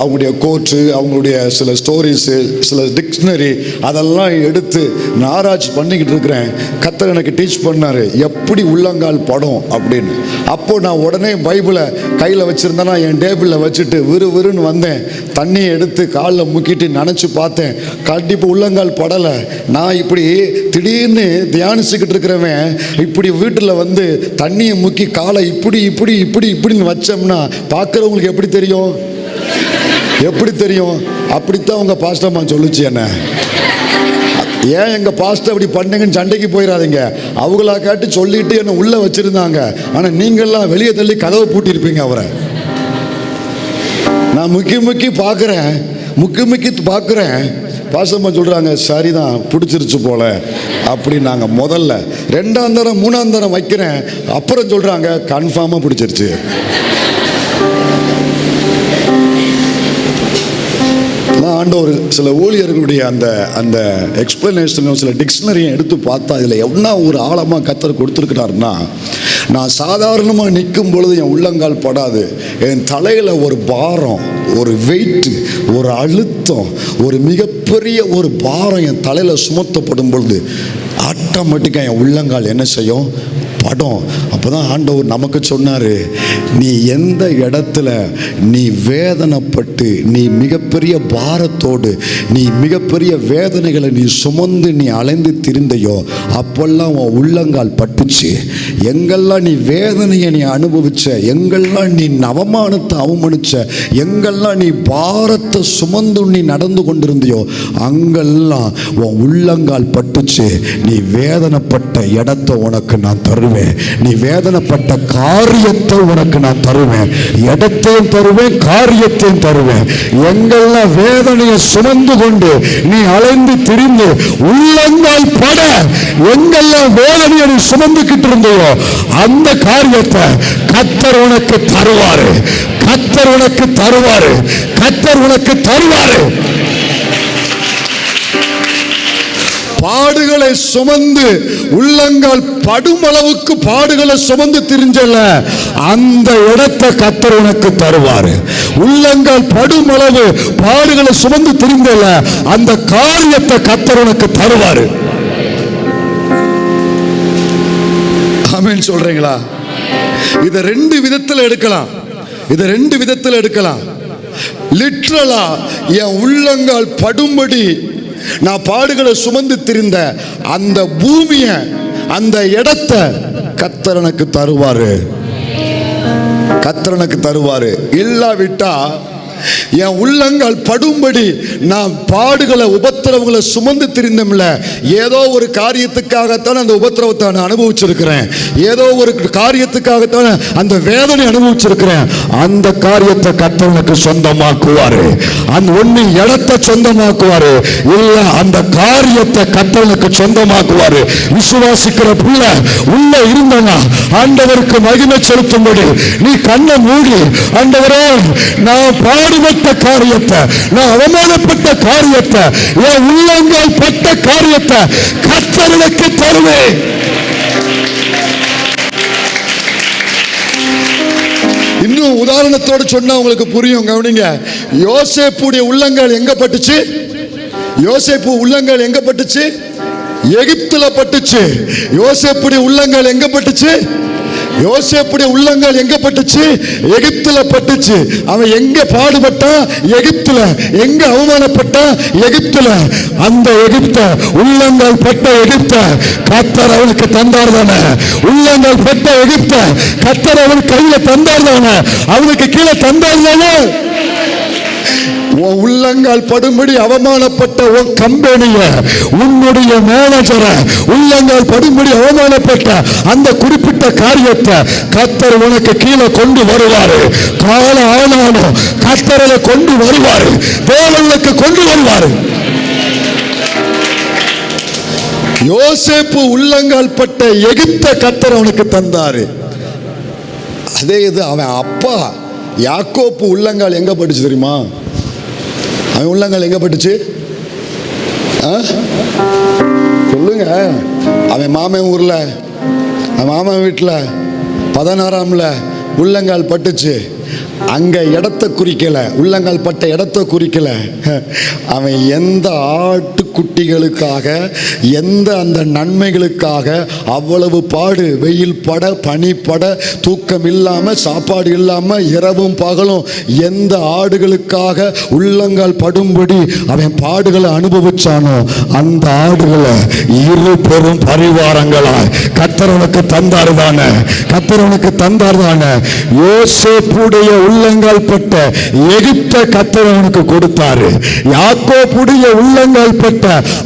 அவங்களுடைய கோர்ட்டு, அவங்களுடைய சில ஸ்டோரிஸு, சில டிக்ஷனரி, அதெல்லாம் எடுத்து நான் ஆராய்ச்சி பண்ணிக்கிட்டு இருக்கிறேன். கர்த்தர் எனக்கு டீச் பண்ணார் எப்படி உள்ளங்கால் படம் அப்படின்னு. அப்போது நான் உடனே பைபிளை கையில் வச்சுருந்தேன்னா என் டேபிளில் வச்சுட்டு விறுவிறுன்னு வந்தேன். தண்ணியை எடுத்து காலில் முக்கிட்டு நினச்சி பார்த்தேன், கண்டிப்பாக உள்ளங்கால் படலை. நான் இப்படி திடீர்னு தியானிச்சுக்கிட்டு இருக்கிறவன் இப்படி வீட்டில் வந்து தண்ணியை முக்கி காலை இப்படி இப்படி இப்படி இப்படின்னு வச்சோம்னா பார்க்குறவங்களுக்கு எப்படி தெரியும்? எப்படி தெரியும்? அப்படித்தான் உங்கள் பாஸ்டர்மா சொல்லுச்சு என்ன. ஏன் எங்கள் பாஸ்டர் அப்படி பண்ணீங்கன்னு சண்டைக்கு போயிடாதீங்க. அவங்களா கேட்டு சொல்லிட்டு என்னை உள்ளே வச்சுருந்தாங்க, ஆனால் நீங்கள்லாம் வெளியே தள்ளி கதவை பூட்டியிருப்பீங்க அவரை. நான் முக்கி பார்க்குறேன். பாசமாக சொல்கிறாங்க, சரிதான் பிடிச்சிருச்சு போல அப்படின்னாங்க. முதல்ல 2ஆம் தரம் 3ஆம் தரம் வைக்கிறேன், அப்புறம் சொல்கிறாங்க கன்ஃபார்மாக பிடிச்சிருச்சு. ஆண்டவர் சில ஊழியர்களுடைய அந்த எக்ஸ்பிளனேஷனும் சில டிக்ஷனரியும் எடுத்து பார்த்தா இதில் என்ன ஒரு ஆழமாக கர்த்தர் கொடுத்துருக்கிறாருன்னா, நான் சாதாரணமாக நிற்கும் பொழுது என் உள்ளங்கால் படாது, என் தலையில் ஒரு பாரம், ஒரு வெயிட், ஒரு அழுத்தம், ஒரு மிகப்பெரிய ஒரு பாரம் என் தலையில் சுமத்தப்படும் பொழுது ஆட்டோமேட்டிக்காக என் உள்ளங்கால் என்ன செய்யும்? படம். அப்போதான் ஆண்டவர் நமக்கு சொன்னார், நீ எந்த இடத்துல நீ வேதனைப்பட்டு நீ மிகப்பெரிய பாரத்தோடு நீ மிகப்பெரிய வேதனைகளை நீ சுமந்து நீ அலைந்து திரிந்தையோ அப்பெல்லாம் உன் உள்ளங்கால் பட்டுச்சு. எங்கெல்லாம் நீ வேதனையை நீ அனுபவிச்ச, எங்கெல்லாம் நீ அவமானத்தை அவமானிச்ச, எங்கெல்லாம் நீ பாரத்தை சுமந்து நீ நடந்து கொண்டிருந்தியோ அங்கெல்லாம் உன் உள்ளங்கால் பட்டுச்சு. நீ வேதனைப்பட்ட இடத்தை உனக்கு நான் தருவேன், நீ வேதனைப்பட்ட காரியத்தை உனக்கு நான் தருவேன், இடத்தையும் தருவேன், காரியத்தையும் தருவேன். எங்கெல்லாம் வேதனையை சுமந்து கொண்டு நீ அலைந்து திரிந்து உள்ளங்கால் பட, எங்கெல்லாம் வேதனையை நீ சுமந்துக்கிட்டு இருந்தையோ அந்த காரியத்தை கர்த்தர் உனக்கு தருவாரு, கர்த்தர் உனக்கு தருவாரு, கர்த்தர் உனக்கு தருவாரு. பாடுகளை சுமந்து உள்ளங்கால் படும் அளவுக்கு பாடுகளை சுமந்து திரிஞ்சல, அந்த இடத்தை கர்த்தர் உனக்கு தருவாரு. உள்ளங்கால் படும் அளவு பாடுகளை சுமந்து திரிஞ்சல, அந்த காரியத்தை கர்த்தர் உனக்கு தருவாரு. ஆமென் சொல்றீங்களா? இதை ரெண்டு விதத்தில் எடுக்கலாம், இதை ரெண்டு விதத்தில் எடுக்கலாம். லிட்ரலா என் உள்ளங்கால் படும்படி நான் பாடுகளை சுமந்து திரிந்த அந்த பூமியை, அந்த இடத்தை கர்த்தர் எனக்கு தருவாரு, கர்த்தர் எனக்கு தருவாரு. இல்லாவிட்டா என் உள்ளங்கால் படும்படி நான் பாடுகளை உபத்திரவங்களை சுமந்து திரிந்தோம்ல, ஏதோ ஒரு காரியத்துக்காகத்தான் அந்த உபத்திரவத்தை நான் அனுபவிச்சிருக்கிறேன், ஏதோ ஒரு காரியத்துக்காகத்தான் அந்த வேதனை அனுபவிச்சிருக்கிறேன். அந்த காரியத்தை கர்த்தர் எனக்கு சொந்தமாக்குவாரு. அந்த ஒண்ணு இடத்தை சொந்தமாக்குவாரு, இல்ல அந்த காரியத்தை கர்த்தர் எனக்கு சொந்தமாக்குவாரு. விசுவாசிக்கிற பிள்ளை உள்ள இருந்தனா ஆண்டவருக்கு மகிமை செலுத்தும்படி நீ கண்ணை மூடி, ஆண்டவரே நான் பாடுபட்ட காரியத்தை, நான் அவமானப்பட்ட காரியத்தை, என் உள்ளங்கால் பட்ட காரியத்தை கர்த்தர் எனக்கு தருவேன். இன்னும் உதாரணத்தோடு சொன்னா உங்களுக்கு புரியும், கவனிங்க. யோசேப்புடைய உள்ளங்கால் எங்க பட்டுச்சு? யோசேப்பு உள்ளங்கால் எங்க பட்டுச்சு? எகிப்துல பட்டுச்சு. யோசேப்புடைய உள்ளங்கால் எங்க பட்டுச்சு? யோசேப்புடைய உள்ளங்கால் எங்க பட்டுச்சு? எகிப்துல பட்டுச்சு. அவன் எங்க பாடுபட்டான்? எகிப்துல. எங்க அவமானப்பட்டான்? எகிப்துல. அந்த எகிப்த உள்ளங்கால் பட்ட எகிப்த கர்த்தர் அவனுக்கு தந்தார் தானே? உள்ளங்கால் பட்ட எகிப்த கர்த்தர் அவன் கையில தந்தார் தானே? அவனுக்கு கீழே தந்தார் தானே? உன் உள்ளங்கால் படும்படி அவமானப்பட்ட உன் கம்பெனிய, உன்னுடைய மேனேஜரை உள்ளங்கால் படும்படி அவமானப்பட்ட அந்த குறிப்பிட்ட காரியத்தை கர்த்தர் உனக்கு கீழே கொண்டு வருவாரு. காலம் ஆனாலும் கர்த்தரை கொண்டு வருவாரு, தேவனுக்கு கொண்டு வருவாரு. யோசேப்பு உள்ளங்கால் பட்ட எகிப்த கர்த்தர் அவனுக்கு தந்தாரு. அதே இது அவன் அப்பா யாக்கோப்பு உள்ளங்கால் எங்க பட்டுச்சு தெரியுமா? அவன் உள்ளங்கால் எங்க பட்டுச்சு? சொல்லுங்க. அவன் மாமன் ஊர்ல, அவன் மாமன் வீட்டில் 16ஆம்ல உள்ளங்கால் பட்டுச்சு. அங்க இடத்தை குறிக்கல, உள்ளங்கால் பட்ட இடத்தை குறிக்கல. அவன் எந்த ஆட்டுக்குட்டிகளுக்காக, எந்த அந்த நன்மைகளுக்காக அவ்வளவு பாடு, வெயில் பட, பனி பட, தூக்கம் இல்லாம, சாப்பாடு இல்லாம, இரவும் பகலும் எந்த ஆடுகளுக்காக உள்ளங்கால் படும்படி அவன் பாடுகளை அனுபவிச்சானோ அந்த ஆடுகளை இரு பெரும் பரிவாரங்களாய் கர்த்தரனுக்கு தந்தார்தானே, கர்த்தரனுக்கு தந்தார்தானே. யோசேப்புடைய உள்ளங்கால் பட்ட எகிப்த கர்த்தர் அவனுக்கு கொடுத்தாரு. யாக்கோபுடைய உள்ளங்கால் பட்ட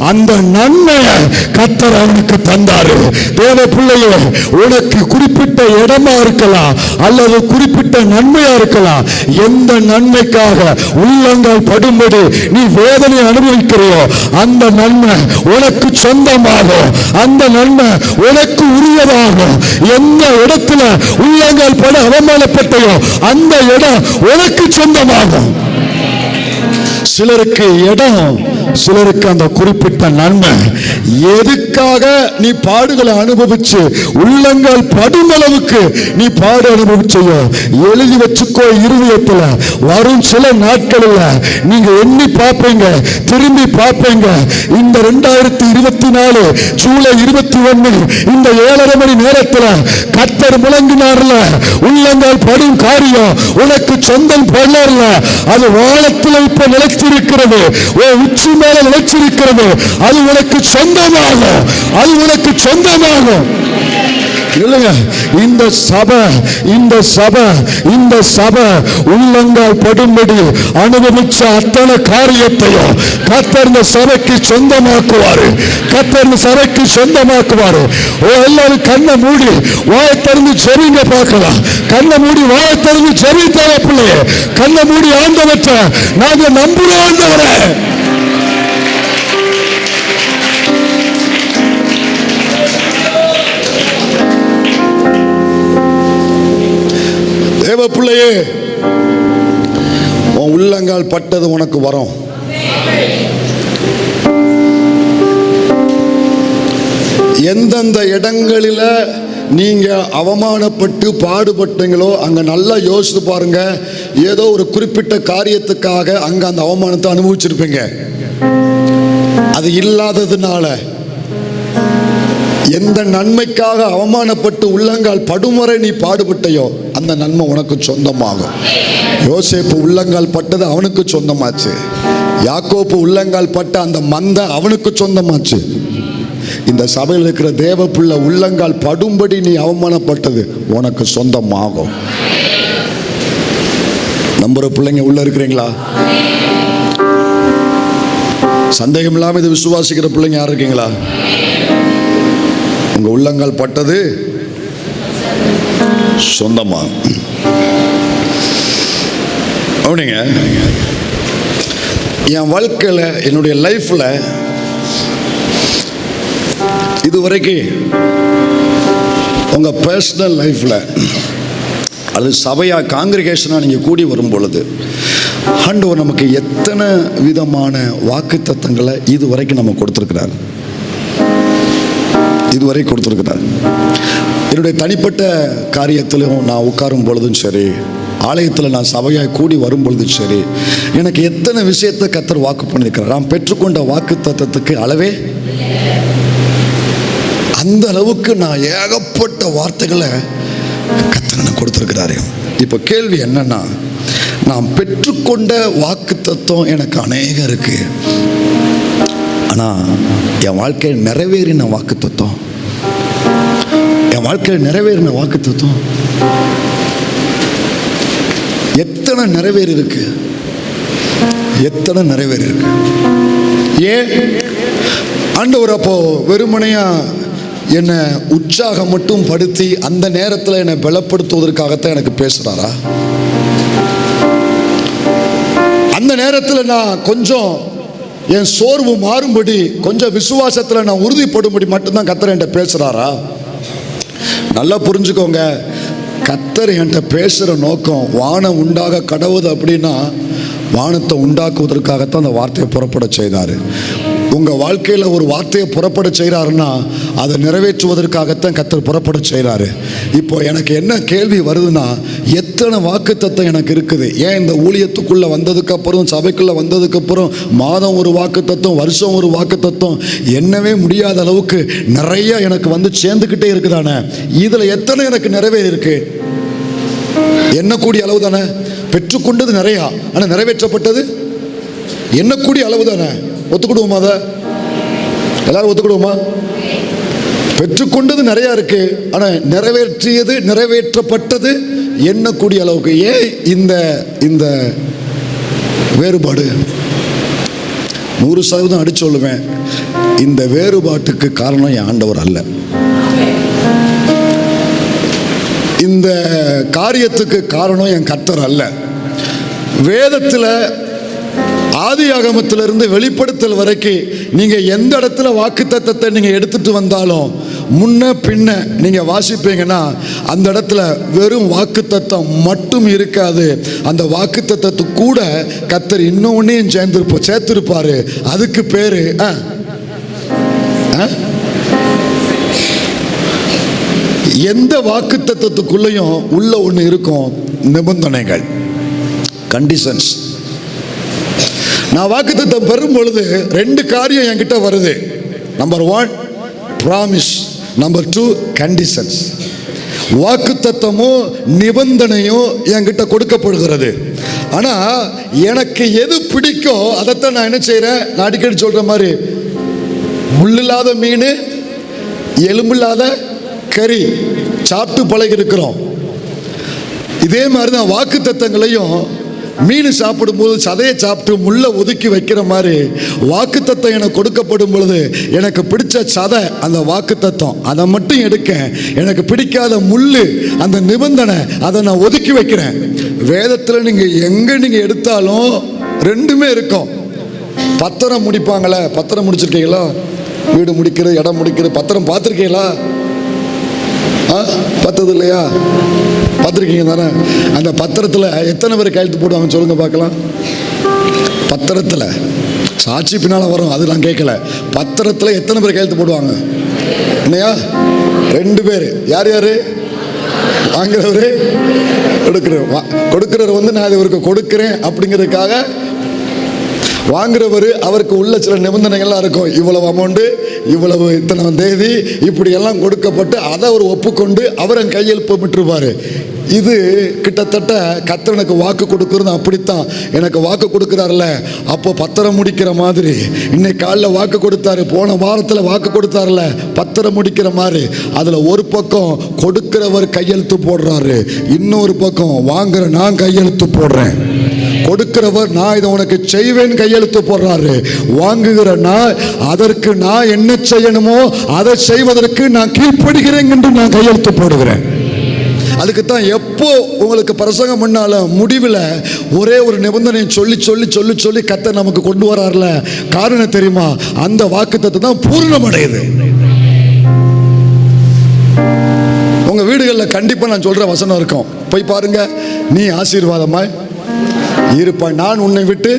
அந்த நன்மையை கர்த்தர் அவனுக்கு தந்தாரு. தேவ பிள்ளையே, உனக்கு குறிப்பிட்ட இடமா இருக்கலாம் அல்லது குறிப்பிட்ட நன்மையா இருக்கலாம். எந்த நன்மைக்காக உள்ளங்கால் படும்படி நீ வேதனை அனுபவிக்கிறையோ அந்த நன்மை உனக்கு சொந்தமாகும், அந்த நன்மை உனக்கு உரியதாகும். எந்த இடத்துல உள்ளங்கால் பட அவமானப்பட்டையோ அந்த இடம் உனக்கு சொந்தமாகும். சிலருக்கு இடம், சிலருக்கு அந்த குறிப்பிட்ட நன்மை. எதுக்காக நீ பாடுகளை அனுபவிச்சு உள்ளங்கால் படும் அளவுக்கு நீ பாடு அனுபவிச்சையோ எழுதி வச்சுக்கோ. இருதயத்துல வரும் சில நாட்களில் நீங்க எண்ணி பார்ப்பீங்க, திரும்பி பார்ப்பீங்க. இந்த 2023 2024 ஜூலை 21 இந்த 7:30 மணி நேரத்தில் கர்த்தர் முழங்கினார்ல, உள்ளங்கால் படும் காரியம் உனக்கு சொந்தம் போடல, அது வானத்தில் இப்ப நிலைச்சிருக்கிறது, உச்சி மேல நிலைச்சிருக்கிறது, அது உனக்கு சொந்தமாகும், அது உனக்கு சொந்தமாகும். இல்லைங்க, இந்த சபை உள்ளங்கால் படும்படி அனுபவிச்ச அத்தனை காரியத்தையும் கர்த்தர் இந்த சபைக்கு சொந்தமாக்குவாரு, கர்த்தர் இந்த சபைக்கு சொந்தமாக்குவாரு. எல்லாரும் கண்ணை மூடி வாயை திறந்து ஜெபிங்க பார்க்கலாம். கண்ணை மூடி வாயை திறந்து ஜெபித்தால பிள்ளைய, கண்ணை மூடி ஆண்டவற்றை நாங்க நம்புறோம். ஆண்டவரே, தேவ பிள்ளையே, உன் உள்ளங்கால் பட்டது உனக்கு வரும். எந்தெந்த இடங்களில் நீங்க அவமானப்பட்டு பாடுபட்டீங்களோ அங்க நல்லா யோசித்து பாருங்க. ஏதோ ஒரு குறிப்பிட்ட காரியத்துக்காக அங்க அந்த அவமானத்தை அனுபவிச்சிருப்பீங்க. அது இல்லாததுனால எந்த நன்மைக்காக அவமானப்பட்டு உள்ளங்கால் படுமுறை நீ பாடுபட்டையோ அந்த நன்மை உனக்கு சொந்தமாகும். யோசேப்பு உள்ளங்கால் பட்டது அவனுக்கு சொந்தமாச்சு. யாக்கோப்பு உள்ளங்கால் பட்ட அந்த மந்தை அவனுக்கு சொந்தமாச்சு. இந்த சபையில் இருக்கிற தேவ பிள்ளை உள்ளங்கால் படும்படி நீ அவமானப்பட்டது உனக்கு சொந்தமாகும். நம்புற பிள்ளைங்க உள்ள இருக்கிறீங்களா? சந்தேகம் இல்லாம இது விசுவாசிக்கிற பிள்ளைங்க யார் இருக்கீங்களா? உங்க உள்ளங்கால் பட்டது சொந்தமா அப்படிங்க. என் வாழ்க்கையில் என்னுடைய லைஃப்ல இதுவரைக்கும் உங்க பர்சனல் லைஃப்ல அது சபையா காங்கிரிகேஷனா நீங்க கூடி வரும் பொழுது ஆண்டவர் நமக்கு எத்தனை விதமான வாக்குத்தத்தங்களை இதுவரைக்கும் நம்ம கொடுத்திருக்கிறார். இதுவரை கொடுத்திருக்கிறார். என்னுடைய தனிப்பட்ட காரியத்திலும் நான் உட்காரும் பொழுதும் சரி, ஆலயத்தில் நான் சபையாய் கூடி வரும் பொழுதும் சரி, எனக்கு எத்தனை விஷயத்தை கர்த்தர் வாக்கு பண்ணியிருக்கிறார். நான் பெற்றுக்கொண்ட வாக்கு தத்தத்துக்கு அளவே அந்த அளவுக்கு நான் ஏகப்பட்ட வார்த்தைகளை கர்த்தர் எனக்கு கொடுத்திருக்கிறாரு. இப்போ கேள்வி என்னன்னா, நான் பெற்றுக்கொண்ட வாக்கு தத்துவம் எனக்கு அநேகம் இருக்கு. ஆனால் என் வாழ்க்கையில் நிறைவேறின வாக்கு தத்துவம், என் வாழ்க்கையில் நிறைவேறின வாக்கு தத்துவம் எத்தனை நிறைவேறி இருக்கு, எத்தனை நிறைவேறி இருக்கு. ஏன் ஆண்டவர் அப்போ வெறுமனையா என்னை உற்சாகம் மட்டும் படுத்தி அந்த நேரத்தில் என்னை பலப்படுத்துவதற்காகத்தான் எனக்கு பேசுறாரா? அந்த நேரத்தில் நான் கொஞ்சம் என் சோர்வு மாறும்படி, கொஞ்சம் விசுவாசத்தில் நான் உறுதிப்படும்படி மட்டும்தான் கர்த்தர் என்கிட்ட பேசுறாரா? நல்லா புரிஞ்சுக்கோங்க, கர்த்தர் என்கிட்ட பேசுகிற நோக்கம் வானம் உண்டாக கடவுது அப்படின்னா வானத்தை உண்டாக்குவதற்காகத்தான் அந்த வார்த்தையை புறப்பட செய்தார். உங்கள் வாழ்க்கையில் ஒரு வார்த்தையை புறப்பட செய்கிறாருன்னா அதை நிறைவேற்றுவதற்காகத்தான் கர்த்தர் புறப்பட செய்கிறாரு. இப்போ எனக்கு என்ன கேள்வி வருதுன்னா, எத்தனை வாக்குத்தத்தம் எனக்கு இருக்குது? ஏன் இந்த ஊழியத்துக்குள்ளே வந்ததுக்கப்புறம், சபைக்குள்ளே வந்ததுக்கப்புறம் மாதம் ஒரு வாக்குத்தத்தம், வருஷம் ஒரு வாக்குத்தத்தம், என்னவே முடியாத அளவுக்கு நிறைய எனக்கு வந்து சேர்ந்துக்கிட்டே இருக்குதானே. இதில் எத்தனை எனக்கு நிறைவேறி இருக்கு? எண்ணக்கூடிய அளவு தானே. பெற்றுக்கொண்டது நிறையா, ஆனால் நிறைவேற்றப்பட்டது எண்ணக்கூடிய அளவு தானே. ஒத்துக்கிடுவோமா? அதை எல்லாரும் ஒத்துக்கிடுவோமா? பெற்றுக்கொண்டது நிறையா இருக்கு, ஆனால் நிறைவேற்றியது, நிறைவேற்றப்பட்டது எண்ணக்கூடிய அளவுக்கு. ஏன் இந்த வேறுபாடு? 100% அடிச்சு சொல்லுவேன், இந்த வேறுபாட்டுக்கு காரணம் என் ஆண்டவர் அல்ல. இந்த காரியத்துக்கு காரணம் என் கர்த்தர் அல்ல. வேதத்தில் ஆதியாகமத்திலிருந்து வெளிப்படுத்தல் வரைக்கும் நீங்க எந்த இடத்துல வாக்குத்தத்தத்தை நீங்க எடுத்துட்டு வந்தாலும் முன்ன பின்ன நீங்க வாசிப்பீங்கன்னா அந்த இடத்துல வெறும் வாக்குத்தத்தம் மட்டும் இருக்காது. அந்த வாக்குத்தத்தத்துக்கு கூட கர்த்தர் இன்னொன்னையும் சேர்த்திருப்பாரு. அதுக்கு பேரு எந்த வாக்குத்தத்தத்துக்குள்ளேயும் உள்ள ஒன்று இருக்கும், நிபந்தனைகள், கண்டிஷன்ஸ். நான் வாக்குத்தத்தம் பெறும் பொழுது 2 காரியம் என்கிட்ட வருது. Number 1 promise, number 2 conditions. வாக்குத்தத்தமும் நிபந்தனையும் என்கிட்ட கொடுக்கப்படுகிறது. ஆனால் எனக்கு எது பிடிக்கோ அதைத்தான் நான் என்ன செய்கிறேன். நான் அடிக்கடி சொல்கிற மாதிரி முள்ளில்லாத மீன், எலும்பில்லாத கறி சாப்பிட்டு பழகி இருக்கிறோம். இதே மாதிரி தான் வாக்குத்தத்தங்களையும் மீன் சாப்பிடும்போது சதையை சாப்பிட்டு முள்ளை ஒதுக்கி வைக்கிற மாதிரி வாக்குத்தத்தம் எனக்கு கொடுக்கப்படும் பொழுது எனக்கு பிடிச்ச சதை அந்த வாக்குத்தத்தம் அதை மட்டும் எடுக்க, எனக்கு பிடிக்காத முள்ளு அந்த நிபந்தனை அதை நான் ஒதுக்கி வைக்கிறேன். வேதத்தில் நீங்கள் எங்கே நீங்கள் எடுத்தாலும் ரெண்டுமே இருக்கும். பத்திரம் முடிப்பாங்களே, பத்திரம் முடிச்சிருக்கீங்களா? வீடு முடிக்கிறது, இடம் முடிக்கிறது, பத்திரம் பார்த்துருக்கீங்களா? பார்த்தது இல்லையா? பார்த்துருக்கீங்க தானே? அந்த பத்திரத்தில் எத்தனை பேர் கையெழுத்து போடுவாங்க சொல்லுங்க பார்க்கலாம். பத்திரத்தில் சாட்சி பின்னால் வரும், அது நான் கேட்கல. பத்திரத்தில் எத்தனை பேர் கையெழுத்து போடுவாங்க? இல்லையா? 2 பேர். யார் யார்? வாங்குறவர், கொடுக்கிறவர் வந்து நான் இவருக்கு கொடுக்கிறேன் அப்படிங்கிறதுக்காக வாங்குறவர் அவருக்கு உள்ள சில நிபந்தனைகள்லாம் இருக்கும். இவ்வளவு அமௌண்ட்டு, இவ்வளவு இத்தனை தேதி, இப்படி எல்லாம் கொடுக்கப்பட்டு அதை அவர் ஒப்புக்கொண்டு அவர் கையெழுப்பிட்டுருப்பார். இது கிட்டத்தட்ட கர்த்தர் எனக்கு வாக்கு கொடுக்குறது அப்படித்தான். எனக்கு வாக்கு கொடுக்குறாருல, அப்போ பத்திரம் முடிக்கிற மாதிரி இன்னைக்கு காலைல வாக்கு கொடுத்தாரு, போன வாரத்தில் வாக்கு கொடுத்தாருல பத்திரம் முடிக்கிற மாதிரி. அதில் ஒரு பக்கம் கொடுக்கிறவர் கையெழுத்து போடுறாரு, இன்னொரு பக்கம் வாங்குற நான் கையெழுத்து போடுறேன். கொடுக்கிறவர் நான் இதை உனக்கு செய்வேன் கையெழுத்து போடுறாரு. வாங்குகிற நான் அதற்கு நான் என்ன செய்யணுமோ அதை செய்வதற்கு நான் கீழ்ப்படுகிறேன் என்று நான் கையெழுத்து போடுகிறேன். அதுக்கு தான் எப்போ உங்களுக்கு பிரசங்கம் பண்ணாலும் முடிவில் ஒரே ஒரு நிபந்தனை சொல்லி சொல்லி சொல்லி சொல்லி கர்த்தர் நமக்கு கொண்டு வரார்ல. காரணம் தெரியுமா? அந்த வாக்குத்தத்தம் தான் பூர்ணமடையுது. உங்க வீடுகளில் கண்டிப்பாக நான் சொல்ற வசனம் இருக்கும், போய் பாருங்க. நீ ஆசீர்வாதமாய் இருப்பாய், நான் உன்னை விட்டு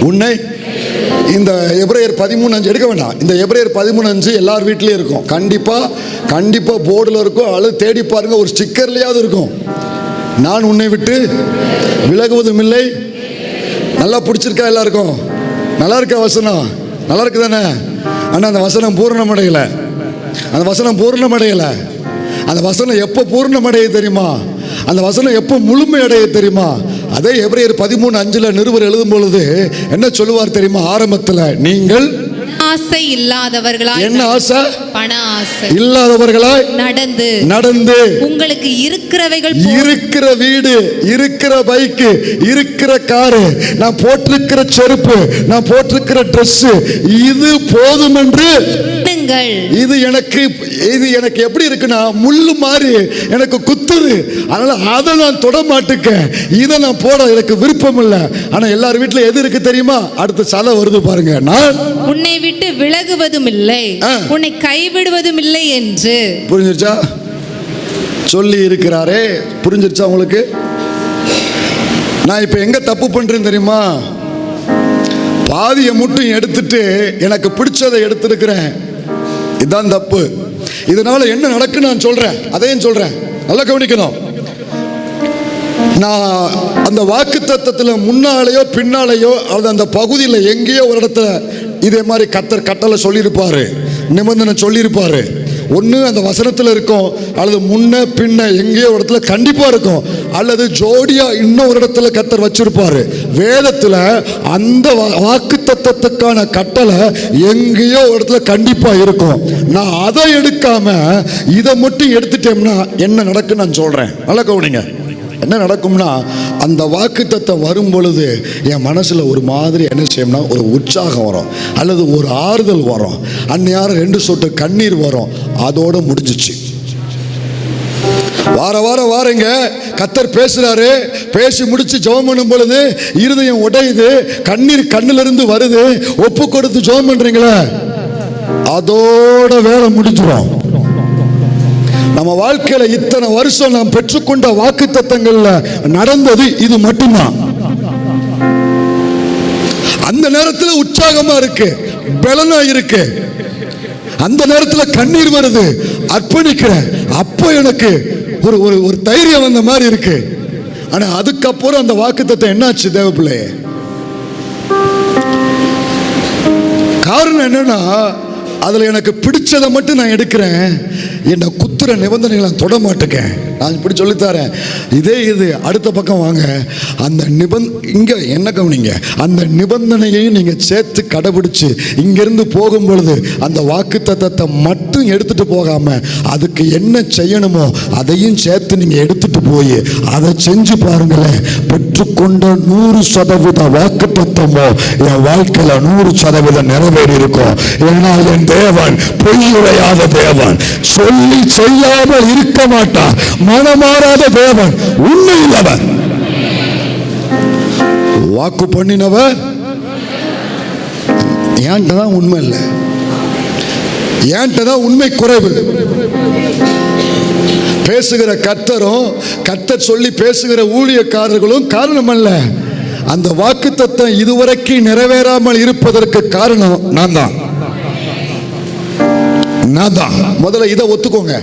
உன்னை. இந்த எபிரேயர் 13:5 எடுக்க வேண்டாம். இந்த எபிரேயர் 13:5 எல்லார் வீட்லேயும் இருக்கும். கண்டிப்பாக போர்டில் இருக்கும், அல்லது தேடி பாருங்க, ஒரு ஸ்டிக்கர்லையாவது இருக்கும். நான் உன்னை விட்டு விலகுவதும் இல்லை. நல்லா பிடிச்சிருக்கா எல்லாருக்கும்? நல்லா இருக்கா வசனம்? நல்லா இருக்கு தானே? ஆனால் அந்த வசனம் பூர்ணமடையலை. அந்த வசனம் பூர்ணமடையலை. அந்த வசனம் எப்போ பூர்ணமடைய தெரியுமா? அந்த வசனம் எப்போ முழுமையடைய தெரியுமா? அதே எபிரேயர் 13:5 நிருபர் எழுதும் பொழுது என்ன சொல்லுவார் தெரியுமா? ஆரம்பத்தில் நீங்கள் ஆசை இல்லாதவர்களாய், என்ன ஆசை? பண ஆசை இல்லாதவர்களாய் நடந்து உங்களுக்கு இருக்கிறவைகள், இருக்கிற வீடு, இருக்கிற பைக்கு, இருக்கிற காரு, நான் போட்டிருக்கிற செருப்பு, நான் போட்டிருக்கிற ட்ரெஸ், இது போதும் என்று இது எனக்கு எப்படி இருக்குன்னா முள்ளு மாதிரி எனக்கு குத்துது. அதனால அதை நான் தொட மாட்டேன், இதை நான் போட எனக்கு விருப்பம் இல்லை. ஆனா எல்லார் வீட்டுல எது இருக்கு தெரியுமா? அடுத்த சலை வருது பாருங்க, நான் உன்னை விட்டு விலகுவதும் இல்லை, உன்னை கைவிடுவதும் இல்லை என்று. புரிஞ்சிருச்சா? சொல்லி இருக்கிறாரே, புரிஞ்சிருச்சா உங்களுக்கு? நான் இப்ப எங்க தப்பு பண்றேன்னு தெரியுமா? பாதியை மட்டும் எடுத்துட்டு எனக்கு பிடிச்சதை எடுத்திருக்கிறேன். இதுதான் தப்பு. இதனால என்ன நடக்குன்னு நான் சொல்றேன், அதையும் சொல்றேன், நல்லா கவனிக்கணும். நான் அந்த வாக்குத்தத்தத்தில் முன்னாலேயோ பின்னாலேயோ அல்லது அந்த பகுதியில் எங்கேயோ ஒரு இடத்துல இதே மாதிரி கர்த்தர் கட்டளை சொல்லியிருப்பாரு, நிபந்தனை சொல்லியிருப்பாரு. ஒன்று அந்த வசனத்தில் இருக்கும், அல்லது முன்ன பின்ன எங்கேயோ ஒரு இடத்துல கண்டிப்பாக இருக்கும், அல்லது ஜோடியா இன்னொரு இடத்துல கர்த்தர் வச்சிருப்பாரு. வேதத்தில் அந்த வாக்குத்தத்தத்துக்கான கட்டளை எங்கேயோ ஒரு இடத்துல கண்டிப்பாக இருக்கும். நான் அதை எடுக்காம இதை மட்டும் எடுத்துட்டேன்னா என்ன நடக்குன்னு நான் சொல்றேன், நல்லா கவனிங்க. என்ன நடக்கும்னா, அந்த வாக்குத்தத்தம் வரும் பொழுது என் மனசில் ஒரு மாதிரி என்ன செய்யும்னா ஒரு உற்சாகம் வரும், அல்லது ஒரு ஆறுதல் வரும், அந்நேரம் 2 சொட்டு கண்ணீர் வரும். அதோட முடிஞ்சிச்சு. வாரங்க கர்த்தர் பேசுறாரு, பேசி முடிச்சு ஜெபம் பண்ணும் பொழுது இருதயம் உடையுது, கண்ணீர் கண்ணிலிருந்து வருது, ஒப்பு கொடுத்து ஜெபம் பண்றீங்களே, அதோட வேலை முடிஞ்சிடும். நம்ம வாழ்க்கையில இத்தனை வருஷம் நாம் பெற்றுக்கொண்ட வாக்குத்தத்தங்கள்ல நடந்தது இது மட்டும்தான். அந்த நேரத்தில் உற்சாகமா இருக்கு, பலனா இருக்கு, அந்த நேரத்தில் கண்ணீர் வருது, அர்ப்பணிக்கிறேன், அப்போ எனக்கு ஒரு தைரியம் வந்த மாதிரி இருக்கு. ஆனா அதுக்கப்புறம் அந்த வாக்குத்தத்தம் என்னாச்சு தேவ பிள்ளையே? காரணம் என்னன்னா, அதில் எனக்கு பிடிச்சதை மட்டும் நான் எடுக்கிறேன், என்னை குத்துற நிபந்தனைகளை நான் தொட மாட்டேன். நான் இப்படி சொல்லித்தரேன். இது அடுத்த பக்கம் வாங்க. அந்த இங்கே என்ன கவனிங்க, அந்த நிபந்தனையையும் நீங்கள் சேர்த்து கடைபிடிச்சு இங்கேருந்து போகும் பொழுது அந்த வாக்குத்தத்தத்தை மட்டும் எடுத்துகிட்டு போகாமல் அதுக்கு என்ன செய்யணுமோ அதையும் சேர்த்து நீங்கள் எடுத்துகிட்டு போய் அதை செஞ்சு பாருங்களேன். பெற்றுக்கொண்ட 100% வாக்குத்தத்தமோ என் வாழ்க்கையில் 100% நிறைவேறி இருக்கும். ஏன்னா என் தேவன் பொய் உரையாத தேவன், சொல்லி செய்யாமல் இருக்க மாட்டார். மனமாறாத தேவன், உண்மையில்லவர், வாக்கு பண்ணினவர். ஏன்ட்ட தான் உண்மை இல்லை, ஏன்ட்ட தான் உண்மை குறைவு. பேசுகிற கர்த்தரும் கர்த்தர் சொல்லி பேசுகிற ஊழியக்காரர்களும் காரணம் அல்ல. அந்த வாக்குத்தத்தம் இதுவரைக்கும் நிறைவேறாமல் இருப்பதற்கு காரணம் நான் தான். முதல்ல இதை ஒத்துக்கோங்க.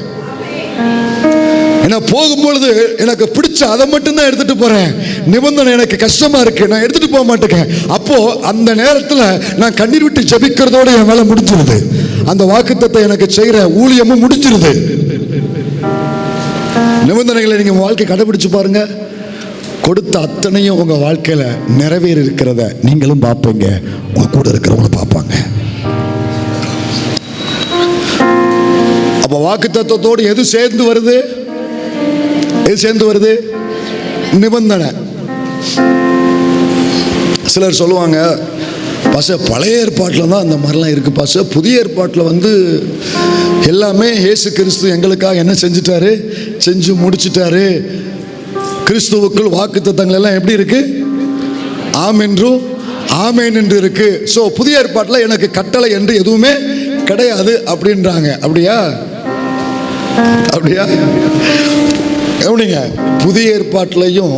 நான் போகும்பொழுது எனக்கு பிடிச்ச அதை மட்டும்தான் எடுத்துட்டு போறேன். நிபந்தனை எனக்கு கஷ்டமா இருக்கு, நான் எடுத்துட்டு போக மாட்டேன். அப்போ அந்த நேரத்தில் நான் கண்ணீர் விட்டு ஜெபிக்கிறதோட என் வேலை முடிஞ்சிருது. அந்த வாக்குத்தத்தத்தை எனக்கு செய்யற ஊழியமும் முடிஞ்சிருது. நிபந்தனைகளை நீங்க வாழ்க்கை கடைபிடிச்சு பாருங்க. கொடுத்த அத்தனையும் உங்க வாழ்க்கையில நிறைவேறி இருக்கிறத நீங்களும் பார்ப்பீங்க, உங்க கூட இருக்கிறவங்களும் பார்ப்பாங்க. அப்ப வாக்குத்தத்தத்தோடு எது சேர்ந்து வருது? எது சேர்ந்து வருது? நிபந்தனை. சிலர் சொல்லுவாங்க, பாச பழைய ஏற்பாட்டில் தான் அந்த மாதிரிலாம் இருக்கு பாச, புதிய ஏற்பாட்டில் எல்லாமே இயேசு கிறிஸ்து எங்களுக்காக என்ன செஞ்சிட்டாரு, செஞ்சு முடிச்சிட்டாரு. கிறிஸ்துவுக்குள் வாக்குத்தத்தங்கள் எல்லாம் எப்படி இருக்கு? ஆம் என்றும் ஆமேன் என்று இருக்கு. ஸோ புதிய ஏற்பாட்டில் எனக்கு கட்டளை என்று எதுவுமே கிடையாது அப்படின்றாங்க. அப்படியா? கவனிங்க, புதிய ஏற்பாட்டிலையும்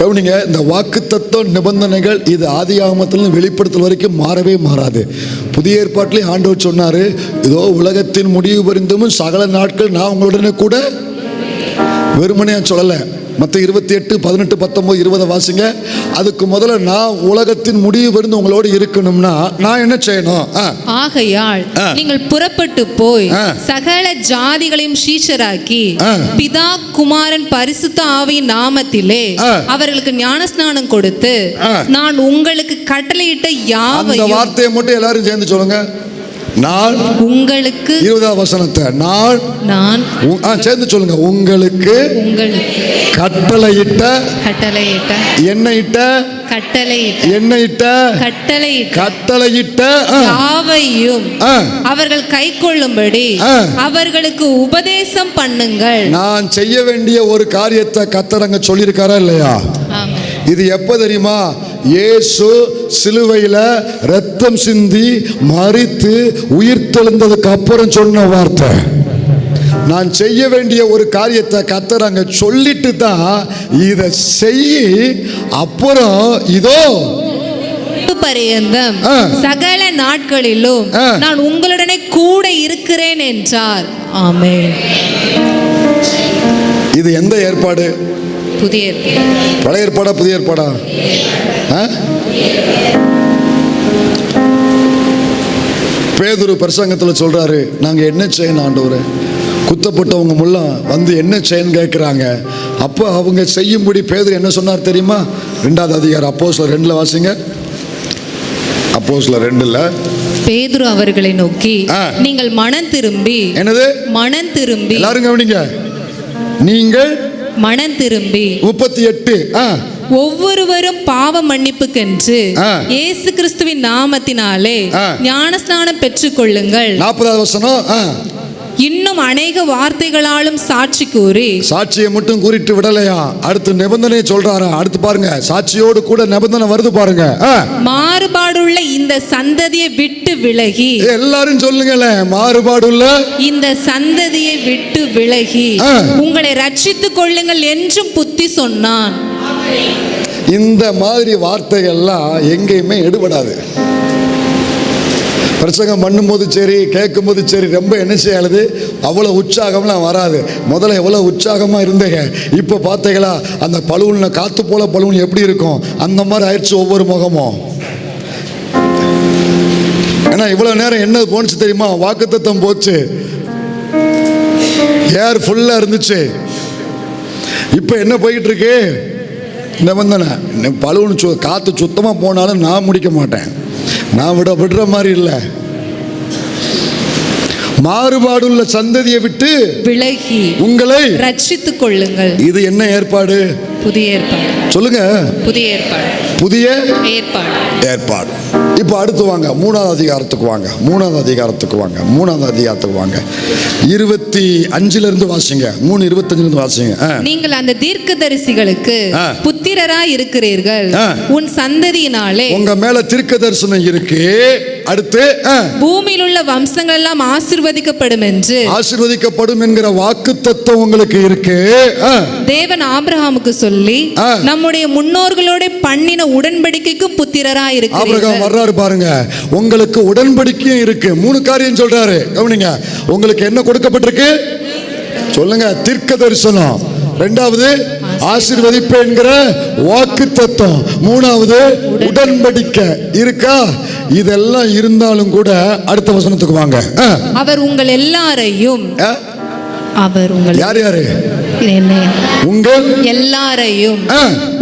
கவனிங்க, இந்த வாக்குத்தத்தம் நிபந்தனைகள் இது ஆதியாகமத்திலும் வெளிப்படுத்தல் வரைக்கும் மாறவே மாறாது. புதிய ஏற்பாட்டிலையும் ஆண்டவர் சொன்னாரு, இதோ உலகத்தின் முடிவு பரிந்தும் சகல நாட்கள் நான் உங்களுடனே கூட. வெறுமனையா சொல்லலை. மத்த 28, 18, 19, 20 வாசிங்க. அதுக்கு முதல்ல நான் உலகத்தின் முடிவு வரைந்து உங்களோடு இருக்கணும்னா நான் என்ன செய்யணும்? ஆகையால் நீங்கள் புறப்பட்டு போய் சகல ஜாதிகளையும் சீஷராக்கி பிதா குமாரன் பரிசுத்த ஆவியின் நாமத்திலே அவர்களுக்கு ஞானஸ்நானம் கொடுத்து நான் உங்களுக்கு கட்டளையிட்ட யாவையும். அந்த வார்த்தையை மட்டும் எல்லாரும் சேர்ந்து சொல்லுங்க. நான் உங்களுக்கு 20வது வசனத்தை நான் சேர்ந்து சொல்லுங்க. உங்களுக்கு கட்டளையிட்ட யாவையும் அவர்கள் கைக்கொள்ளும்படி அவர்களுக்கு உபதேசம் பண்ணுங்கள். நான் செய்ய வேண்டிய ஒரு காரியத்தை கர்த்தர் அங்க சொல்லியிருக்காரா இல்லையா? இது எப்ப தெரியுமா? இயேசு சிலுவையில ரத்தம் சிந்தி மரித்து உயிர்த்தெழுந்ததுக்கு அப்புறம் சொன்ன வார்த்தை. நான் செய்ய வேண்டிய ஒரு காரியத்தை கர்த்தர் அங்க சொல்லிட்டு தான் இதை செய்யி, அப்புறம் இதோ பரியந்தம் சகல நாட்களிலும் நான் உங்களுடனே கூட இருக்கிறேன் என்றார். ஆமென். இது எந்த ஏற்பாடு? புதிய ஏற்பாடு. பழைய ஏற்பாடா புதிய ஏற்பாடா? பேதுரு பிரசங்கத்தில் சொல்றாரு, நாங்க என்ன செய்யணும் ஆண்டவரே? குத்தப்பட்டவங்க முல்லாம் என்ன செய்யன்னு கேட்குறாங்க. அப்போ அவங்க செய்யும்படி பேதுரு என்ன சொன்னார் தெரியுமா? 2வது அதிகாரம் அப்போஸ்தலர் 2 வாசிங்க. அப்போஸ்தலர் 2 பேதுரு அவர்களை நோக்கி, நீங்கள் மனம் திரும்பி. என்னது? மனம் திரும்பி. எல்லாரும் கவனிங்க. நீங்கள் மனம் திரும்பி 38 ஒவ்வொருவரும் பாவ மன்னிப்புக்கென்று இயேசு கிறிஸ்துவின் நாமத்தினாலே ஞானஸ்நானம் பெற்றுக் கொள்ளுங்கள். 40வது வசனம். இன்னும் அநேக வார்த்தைகளாலும் சாட்சி கூறி. சாட்சியை மட்டும் கூறிட்டு விடலையா, அடுத்து நிபந்தனை சொல்றாரா? அடுத்து பாருங்க, சாட்சியோடு கூட நிபந்தனை வருது பாருங்க. மாறுபாடுள்ள இந்த சந்ததியை விட்டு விலகி. எல்லாரும் சொல்லுங்களேன், மாறுபாடுள்ள இந்த சந்ததியை விட்டு விலகி உங்களை ரட்சித்துக் கொள்ளுங்கள் என்றும் புத்தி சொன்னான். இந்த மாதிரி வார்த்தைகள்லாம் எங்கேயுமே எடுபடாது. பிரசங்கம் பண்ணும்போது சரி, கேட்கும்போது சரி, ரொம்ப என்ன செய்யாது, அவ்வளோ உற்சாகம்லாம் வராது. முதல்ல எவ்வளோ உற்சாகமாக இருந்தேங்க, இப்போ பார்த்தீங்களா அந்த பலூனில் காற்று போல பலூன் எப்படி இருக்கும் அந்த மாதிரி ஆயிடுச்சு ஒவ்வொரு முகமும். ஏன்னா இவ்வளவு நேரம் என்ன போனுச்சு தெரியுமா? வாக்குத்தத்தம் போச்சு, ஏர் ஃபுல்லா இருந்துச்சு. இப்ப என்ன போயிட்டு இருக்கு? நிபந்தனை பழுவுன்னு காத்து சுத்தமா போனாலும் நான் முடிக்க மாட்டேன். நான் விடுற மாதிரி இல்லை. மாறுபாடுள்ள சந்ததியை விட்டு விலகி உங்களை ரட்சித்துக் கொள்ளுங்கள். இது என்ன ஏற்பாடு? புதிய ஏற்பாடு. சொல்லுங்க. புதிய ஏற்பாடு. புதிய ஏற்பாடு. இப்போ அடுத்து வாங்க, 3ஆவது அதிகாரத்துக்கு வாங்க. 3ஆவது அதிகாரத்துக்கு வாங்க. 25 வாசிங்க. 3:25 வாசிங்க. நீங்கள் அந்த தீர்க்கதரிசிகளுக்கு புத்திரராய் இருக்கிறீர்கள். உன் சந்ததியினாலே உங்க மேல தீர்க்க தரிசனம் இருக்கு. அடுத்து பூமியில் உள்ள வம்சங்கள் எல்லாம் ஆசீர்வதிக்கப்படும் என்கிற வாக்குத்தத்தம் உங்களுக்கு இருக்கு. தேவன் ஆபிரகாமுக்கு சொல்லி நம்முடைய முன்னோர்களோட பண்ணின உடன்படிக்கைக்கும் புத்திரராய் இருக்கிறீர்கள். ஆபிரகாம் வர்றாரு பாருங்க. உங்களுக்கு உடன்படிக்கையும் இருக்கு. 3 காரியம் சொல்றாரு, கவனிங்க. உங்களுக்கு என்ன கொடுக்கப்பட்டிருக்கு? சொல்லுங்க. தீர்க்க தரிசனம். 2வது ஆசீர்வதிப்பு என்கிற வாக்குத்தத்தம். 3வது உடன்படிக்கை இருக்கா? இதெல்லாம் இருந்தாலும் கூட அடுத்த வசனத்துக்கு வாங்க. அவர் உங்கள் எல்லாரையும் யாரு உங்கள் எல்லாரையும்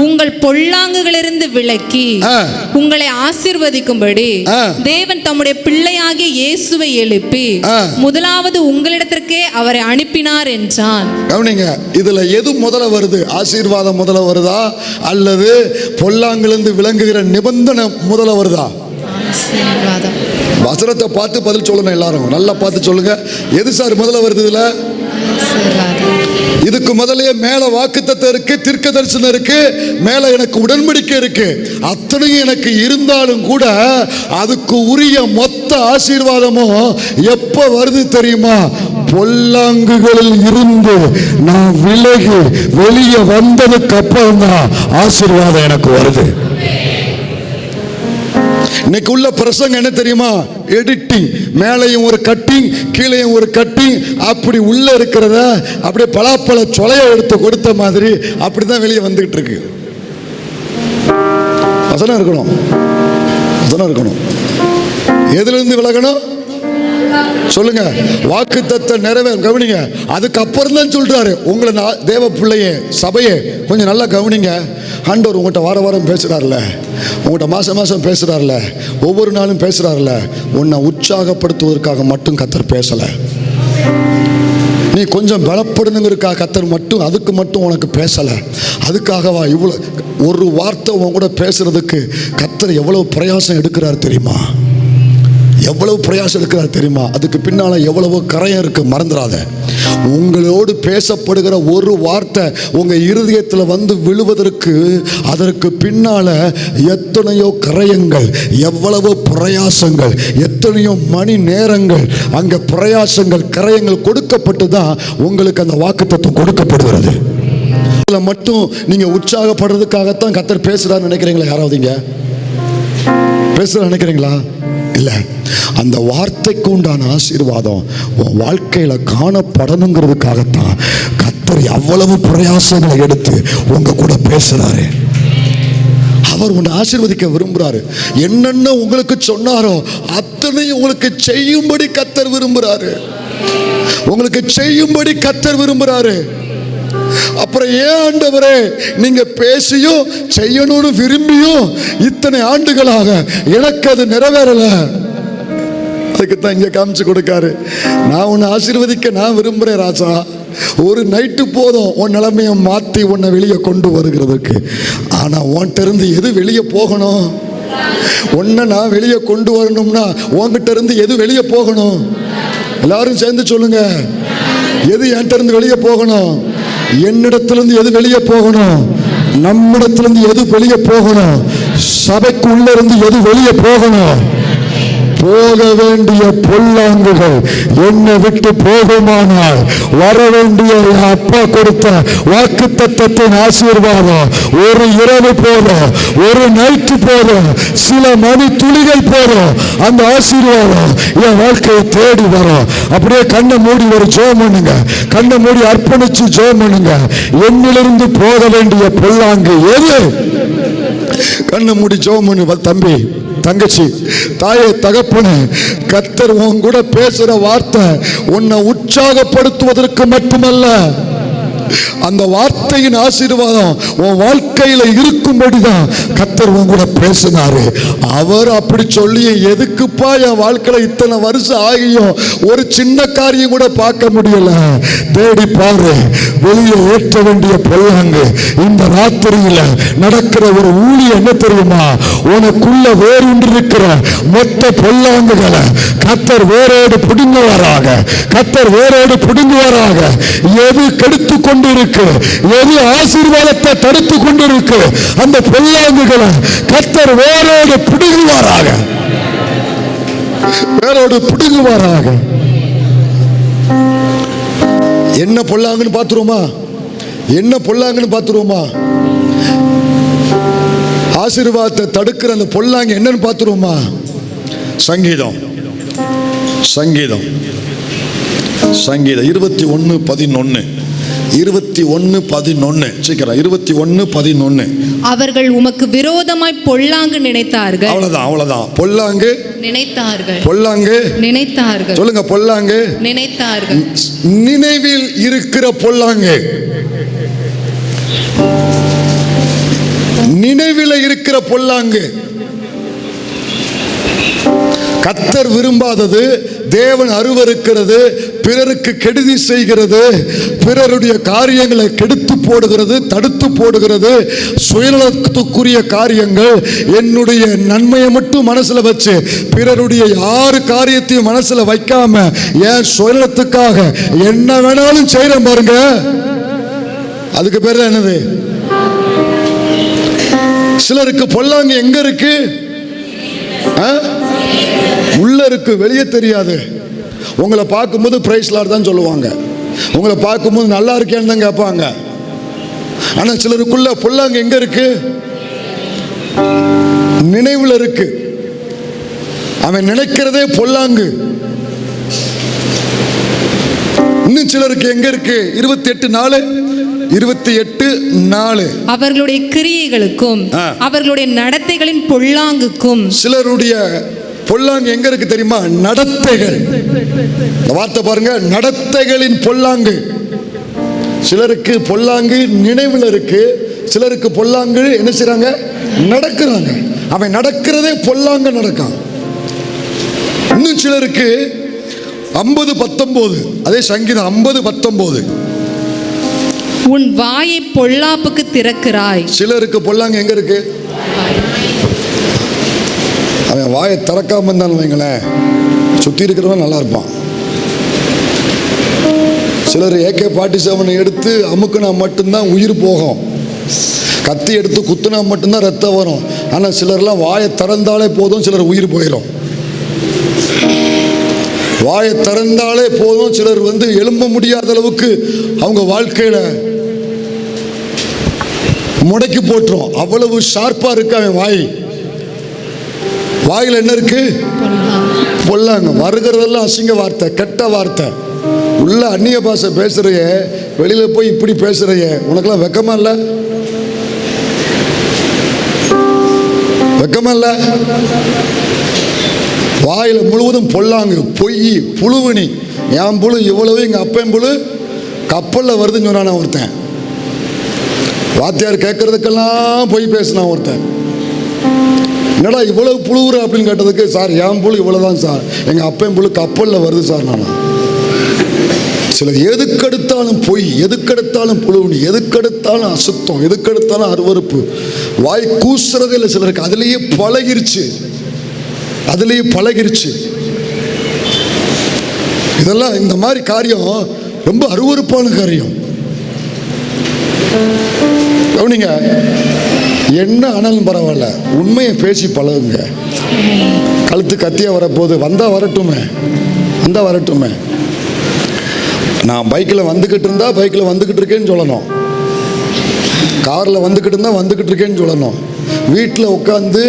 உங்கள் பொல்லாங்குகளிலிருந்து விலக்கி உங்களை ஆசீர்வதிக்கும்படி தேவன் தம்முடைய பிள்ளையாகிய இயேசுவை எழுப்பி முதலாவது உங்களிடத்திற்கே அவரை அனுப்பினார் என்றான். கவனிங்க. இதுல எது முதல்ல வருது? ஆசீர்வாதம் முதல்ல வருதா அல்லது பொல்லாங்கிலிருந்து விளங்குகிற நிபந்தனை முதல்ல வருதா? வசனத்தை பார்த்து பதில் சொல்லணும். எல்லாரும் நல்லா பார்த்து சொல்லுங்க. எது சார் முதல்ல வருது? இதுல இதுக்கு முதலே மேல வாக்குத்தத்தம் இருக்கு, தீர்க்க தரிசனம் இருக்கு, மேல எனக்கு உடன்படிக்கை இருக்கு. அத்தனையும் எனக்கு இருந்தாலும் கூட அதுக்கு உரிய மொத்த ஆசீர்வாதமும் எப்ப வருது தெரியுமா? பொல்லாங்குகளில் இருந்து நான் விலகி வெளியே வந்ததுக்கு அப்புறம் தான் ஆசீர்வாதம் எனக்கு வருது. இன்னைக்கு உள்ள பிரசங்கம் என்ன தெரியுமா? எடிட்டிங். மேலையும் ஒரு கட்டிங், கீழையும் ஒரு கட்டிங். அப்படி உள்ள இருக்கிறத அப்படியே பலாப்பழ சொலைய எடுத்து கொடுத்த மாதிரி அப்படிதான் வெளியே வந்துகிட்டு இருக்கு. வசனம் இருக்கணும். எதுல இருந்து விலகணும்? சொல்லுங்க. வாக்குத்தத்தம் நிறைவேறும். கவனிங்க. அதுக்கப்புறம் தான் சொல்றாரு, உங்களை தேவ பிள்ளையே, சபையே, கொஞ்சம் நல்லா கவனிங்க. ஆண்டவர் உங்கள்கிட்ட வாரம் பேசுறாருல, உங்கள்கிட்ட மாசம் பேசுறாருல, ஒவ்வொரு நாளும் பேசுறாருல. உன்னை உற்சாகப்படுத்துவதற்காக மட்டும் கர்த்தர் பேசல. நீ கொஞ்சம் பலப்படுனுங்கிறதுக்காக கர்த்தர் மட்டும் அதுக்கு மட்டும் உனக்கு பேசல. அதுக்காகவா இவ்வளவு ஒரு வார்த்தை உன் கூட பேசுறதுக்கு கர்த்தர் எவ்வளவு பிரயாசம் எடுக்கிறார் தெரியுமா? எவ்வளவு பிரயாசம் எடுக்கிறார் தெரியுமா? அதுக்கு பின்னால எவ்வளவோ கரையம் இருக்கு, மறந்துடாத. உங்களோடு பேசப்படுகிற ஒரு வார்த்தை உங்க இருதயத்தில் வந்து விழுவதற்கு அதற்கு பின்னால எத்தனையோ கரையங்கள், எவ்வளவோ பிரயாசங்கள், எத்தனையோ மணி நேரங்கள் அங்க பிரயாசங்கள், கரையங்கள் கொடுக்கப்பட்டு தான் உங்களுக்கு அந்த வாக்குத்தத்தம் கொடுக்கப்படுகிறது. மட்டும் நீங்க உற்சாகப்படுறதுக்காகத்தான் கர்த்தர் பேசுறான்னு நினைக்கிறீங்களா? யாராவது இங்க பேசுற நினைக்கிறீங்களா? இல்ல. அந்த வார்த்தைக்கு உண்டான ஆசீர்வாதம் உன் வாழ்க்கையில காணப்படணுங்கிறதுக்காகத்தான் கர்த்தர் அவ்வளவு பிரயாசங்களை எடுத்து உங்க கூட பேசுறாரு. அவர் உன்னை ஆசீர்வதிக்க விரும்புறாரு. என்னென்ன உங்களுக்கு சொன்னாரோ அத்தனையும் உங்களுக்கு செய்யும்படி கர்த்தர் விரும்புறாரு. உங்களுக்கு செய்யும்படி கர்த்தர் விரும்புறாரு. அப்புறம் ஏன் ஆண்டவரே நீங்க பேசியும் செய்யணும்னு விரும்பியும் இத்தனை ஆண்டுகளாக எனக்கு அது நிறைவேறல? அதுக்கு தான் இங்க காமிச்சு கொடுக்காரு. நான் உன்னை ஆசீர்வதிக்க நான் விரும்புறேன் ராஜா. ஒரு நைட்டு போதும் உன் நிலைமையை மாற்றி உன்னை வெளியே கொண்டு வருகிறதுக்கு. ஆனால் உன்கிட்ட இருந்து எது வெளியே போகணும்? உன்னை நான் வெளியே கொண்டு வரணும்னா உன்கிட்ட இருந்து எது வெளியே போகணும்? எல்லாரும் சேர்ந்து சொல்லுங்க. எது என்கிட்ட இருந்து வெளியே போகணும்? என்னிடத்திலிருந்து எது வெளியே போகணும்? நம்மிடத்திலிருந்து எது வெளியே போகணும்? சபைக்கு உள்ள இருந்து எது வெளியே போகணும்? போக வேண்டிய பொல்லாங்குகள் என்னை விட்டு போகுமானால் வர வேண்டிய அப்பா கொடுத்த வாக்குத்தத்தத்தின் ஆசீர்வாதம் ஒரு இரவு போதும், ஒரு நைட்டு போதும், சில மணி துளிகள் போதும். அந்த ஆசீர்வாதம் என் வாழ்க்கையை தேடி வரும். அப்படியே கண்ணை மூடி ஒரு ஜெபம் பண்ணுங்க. கண்ணை மூடி அர்ப்பணிச்சு ஜெபம் பண்ணுங்க. என்னிலிருந்து போக வேண்டிய பொல்லாங்கு எது? கண்ணை மூடி ஜெபம் பண்ணு. தம்பி தங்கச்சி, தாயே, தகப்பனே, கர்த்தர் உன் கூட பேசுற வார்த்தை உன்னை உற்சாகப்படுத்துவதற்கு மட்டுமல்ல, அந்த வார்த்தையின் ஆசீர்வாதம் உன் வாழ்க்கையில இருக்கும்படிதான் கர்த்தர் உன் கூட பேசினாரு. அவர் அப்படி சொல்லி, எதுக்குப்பா என் வாழ்க்கையில இத்தனை வருஷம் ஆகியும் ஒரு சின்ன காரியம் கூட பார்க்க முடியல, தேடி பாரு, வெளியே ஏற்ற வேண்டிய பொல்லாங்கு இந்த ராத்திரியில நடக்கிற ஒரு ஊழியம் என்ன தெரியுமா? உனக்குள்ள வேரூன்றி இருக்கிற மொத்த பொல்லாங்குகளை கர்த்தர் வேரோடு பிடுங்குவாராக, கர்த்தர் வேரோடு பிடுங்குவாராக. எது கெடுத்து கொண்டிருக்கு, எது ஆசீர்வாதத்தை தடுத்து கொண்டிருக்கு, அந்த பொல்லாங்குகளை கர்த்தர் வேரோடு பிடுங்குவாராக, வேரோடு பிடுங்குவாராக. என்ன பொல்லாங்குன்னு பார்த்துருவோமா? என்ன பொல்லாங்குன்னு பார்த்துருவோமா? ஆசீர்வாதத்தை தடுக்கிற அந்த பொல்லாங்கு என்னன்னு பார்த்துருவோமா? சங்கீதம் சங்கீதம் சங்கீதம் 21:11 21:11 சீக்கிரம் 21:11. அவர்கள் உமக்கு விரோதமாய் பொல்லாங்கு நினைத்தார்கள். அவ்வளவுதான். பொல்லாங்கு நினைத்தார்கள், பொல்லாங்கு நினைத்தார்கள். சொல்லுங்க, பொல்லாங்கு நினைத்தார்கள். நினைவில் இருக்கிற பொல்லாங்கு, நினைவில் இருக்கிற பொல்லாங்கு. கர்த்தர் விரும்பாதது, தேவன் அருவருக்கிறது, பிறருக்கு கெடுதி செய்கிறது, பிறருடைய காரியங்களை கெடுத்து போடுகிறது, தடுத்து போடுகிறது, சுயநலத்துக்குரிய காரியங்கள். என்னுடைய நன்மையை மட்டும் மனசுல வச்சு பிறருடைய யாரு காரியத்தையும் மனசுல வைக்காம என் சுயநலத்துக்காக என்ன வேணாலும் செய்யறேன் பாருங்க, அதுக்கு பேர் தான் என்னது? சிலருக்கு பொல்லாங்கு எங்க இருக்கு? உள்ள இருக்கு, வெளியே தெரியாது. உங்களை பார்க்கும்போது பிரைஸ் லார்ட் தான் சொல்லுவாங்க, உங்களை பார்க்கும்போது நல்லா இருக்கேன்னு தான் கேட்பாங்க. ஆனா சிலருக்குள்ள பொல்லாங்கு எங்க இருக்கு? நினைவுல இருக்கு. அவன் நினைக்கிறதே பொல்லாங்கு. இன்னும் சிலருக்கு எங்க இருக்கு? 28:4 அவர்களுடைய கிரியைகளுக்கும் அவர்களுடைய நடத்தைகளின் பொல்லாங்குக்கும். சிலருடைய பொல்லாங்கு எங்க இருக்கு தெரியுமா? நடத்தைகள். இந்த வார்த்தை பாருங்க, நடத்தைகளின் பொல்லாங்கு. சிலருக்கு பொல்லாங்கு நினைவில் இருக்கு, சிலருக்கு பொல்லாங்கு என்ன செய்றாங்க? நடக்கிறாங்க. அவன் நடக்கிறதே பொல்லாங்க நடக்கான். இன்னும் சிலருக்கு 50:19, அதே சங்கீதம் 50:19, உன் வாயை பொல்லாப்புக்கு திறக்கிறாய். சிலருக்கு பொல்லாங்க எங்க இருக்கு? அவன் வாயை திறக்காம இருந்தான்னு வைங்களேன், சுத்தி இருக்கிறவன் நல்லா இருப்பான். சிலர் AK-47 எடுத்து அமுக்குனா மட்டும்தான் உயிர் போகும், கத்தி எடுத்து குத்துனா மட்டும்தான் ரத்தம் வரும். ஆனால் சிலர்லாம் வாயை திறந்தாலே போதும், சிலர் உயிர் போயிடும். வாயை திறந்தாலே போதும், சிலர் எழும்ப முடியாத அளவுக்கு அவங்க வாழ்க்கையில முடக்கி போட்டுரும். அவ்வளவு ஷார்ப்பா இருக்கு அவன் வாய். வாயில என்ன இருக்கு? பொல்லாங்க. வருகிறதெல்லாம் அசிங்க வார்த்தை, கெட்ட வார்த்தை. உள்ள அந்நிய பாஷை பேசுறைய, வெளியில போய் இப்படி பேசுறைய, உனக்கெல்லாம் வெக்கமா இல்ல? வெக்கமா இல்ல? வாயில முழுவதும் பொல்லாங்கு, பொய், புழுவணி. என் புழு இவ்வளவு, எங்க அப்பன் புழு கப்பல்ல வருதுன்னு சொன்னான ஒருத்தன். வாத்தியார் கேட்கறதுக்கெல்லாம் பொய் பேசினான் ஒருத்தன். என்னடா இவ்வளவு புழுவுற அப்படின்னு கேட்டதுக்கு, சார் என் புழு இவ்வளவுதான் சார், எங்க அப்பன் புழு கப்பல்ல வருது சார். நானா சிலர் எதுக்கெடுத்தாலும் பொய், எதுக்கெடுத்தாலும் புழுவணி, எதுக்கெடுத்தாலும் அசுத்தம், எதுக்கெடுத்தாலும் அருவருப்பு. வாய் கூசுறதே இல்லை சிலருக்கு, அதுலேயே பழகிருச்சு, அதுலேயே பழகிருச்சு. இதெல்லாம் இந்த மாதிரி காரியம் ரொம்ப அருவருப்பான காரியம். கவனிங்க, என்ன ஆனாலும் பரவாயில்ல, உண்மையை பேசி பழகுங்க. கழுத்து கத்தியா வரப்போகுது, வந்தா வரட்டுமே, வந்தா வரட்டுமே. நான் பைக்கில் வந்துக்கிட்டு இருந்தா பைக்கில் வந்துக்கிட்டு இருக்கேன்னு சொல்லணும், காரில் வந்துக்கிட்டு இருந்தா வந்துக்கிட்டு இருக்கேன்னு சொல்லணும், வீட்டில் உட்காந்து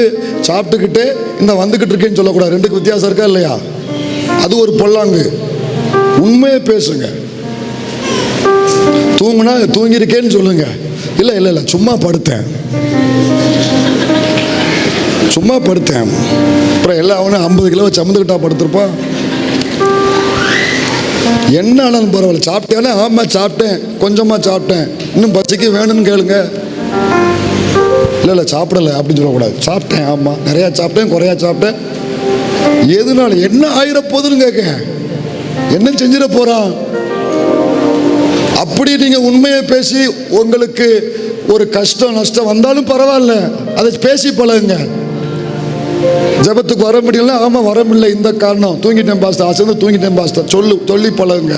சாப்பிட்டுக்கிட்டு இந்த வந்துக்கிட்டு இருக்கேன்னு சொல்லக்கூடாது. ரெண்டுக்கு வித்தியாசம் இருக்கா இல்லையா? அது ஒரு பொல்லாங்கு. உண்மையை பேசுங்க. தூங்குனா தூங்கியிருக்கேன்னு சொல்லுங்க. இல்லை இல்லை இல்லை சும்மா படுத்தேன். சும்மா படுத்தேன். அப்புறம் எல்லாம் அவனு 50 கிலோ சமந்துக்கிட்டா படுத்திருப்பான். என்ன ஆனாலும் பரவாயில்ல, சாப்பிட்டேன்னா ஆமாம் சாப்பிட்டேன், கொஞ்சமாக சாப்பிட்டேன், இன்னும் பச்சைக்கு வேணும்னு கேளுங்க. இல்லை சாப்பிடலை அப்படின்னு சொல்லக்கூடாது. சாப்பிட்டேன், ஆமாம் நிறையா சாப்பிட்டேன், குறையா சாப்பிட்டேன், எதுனால என்ன ஆயிர போதுன்னு கேட்க, என்ன செஞ்சிட போகிறான். அப்படி நீங்கள் உண்மையை பேசி உங்களுக்கு ஒரு கஷ்டம் நஷ்டம் வந்தாலும் பரவாயில்ல, அதை பேசி பழகுங்க. ஜபத்துக்கு வர முடியல, ஆமாம் வர முடியல, இந்த காரணம், தூங்கிட்டேன் பாஸ்டர், ஆசை தூங்கிட்டேன் பாஸ்டர், சொல்லி பழகுங்க.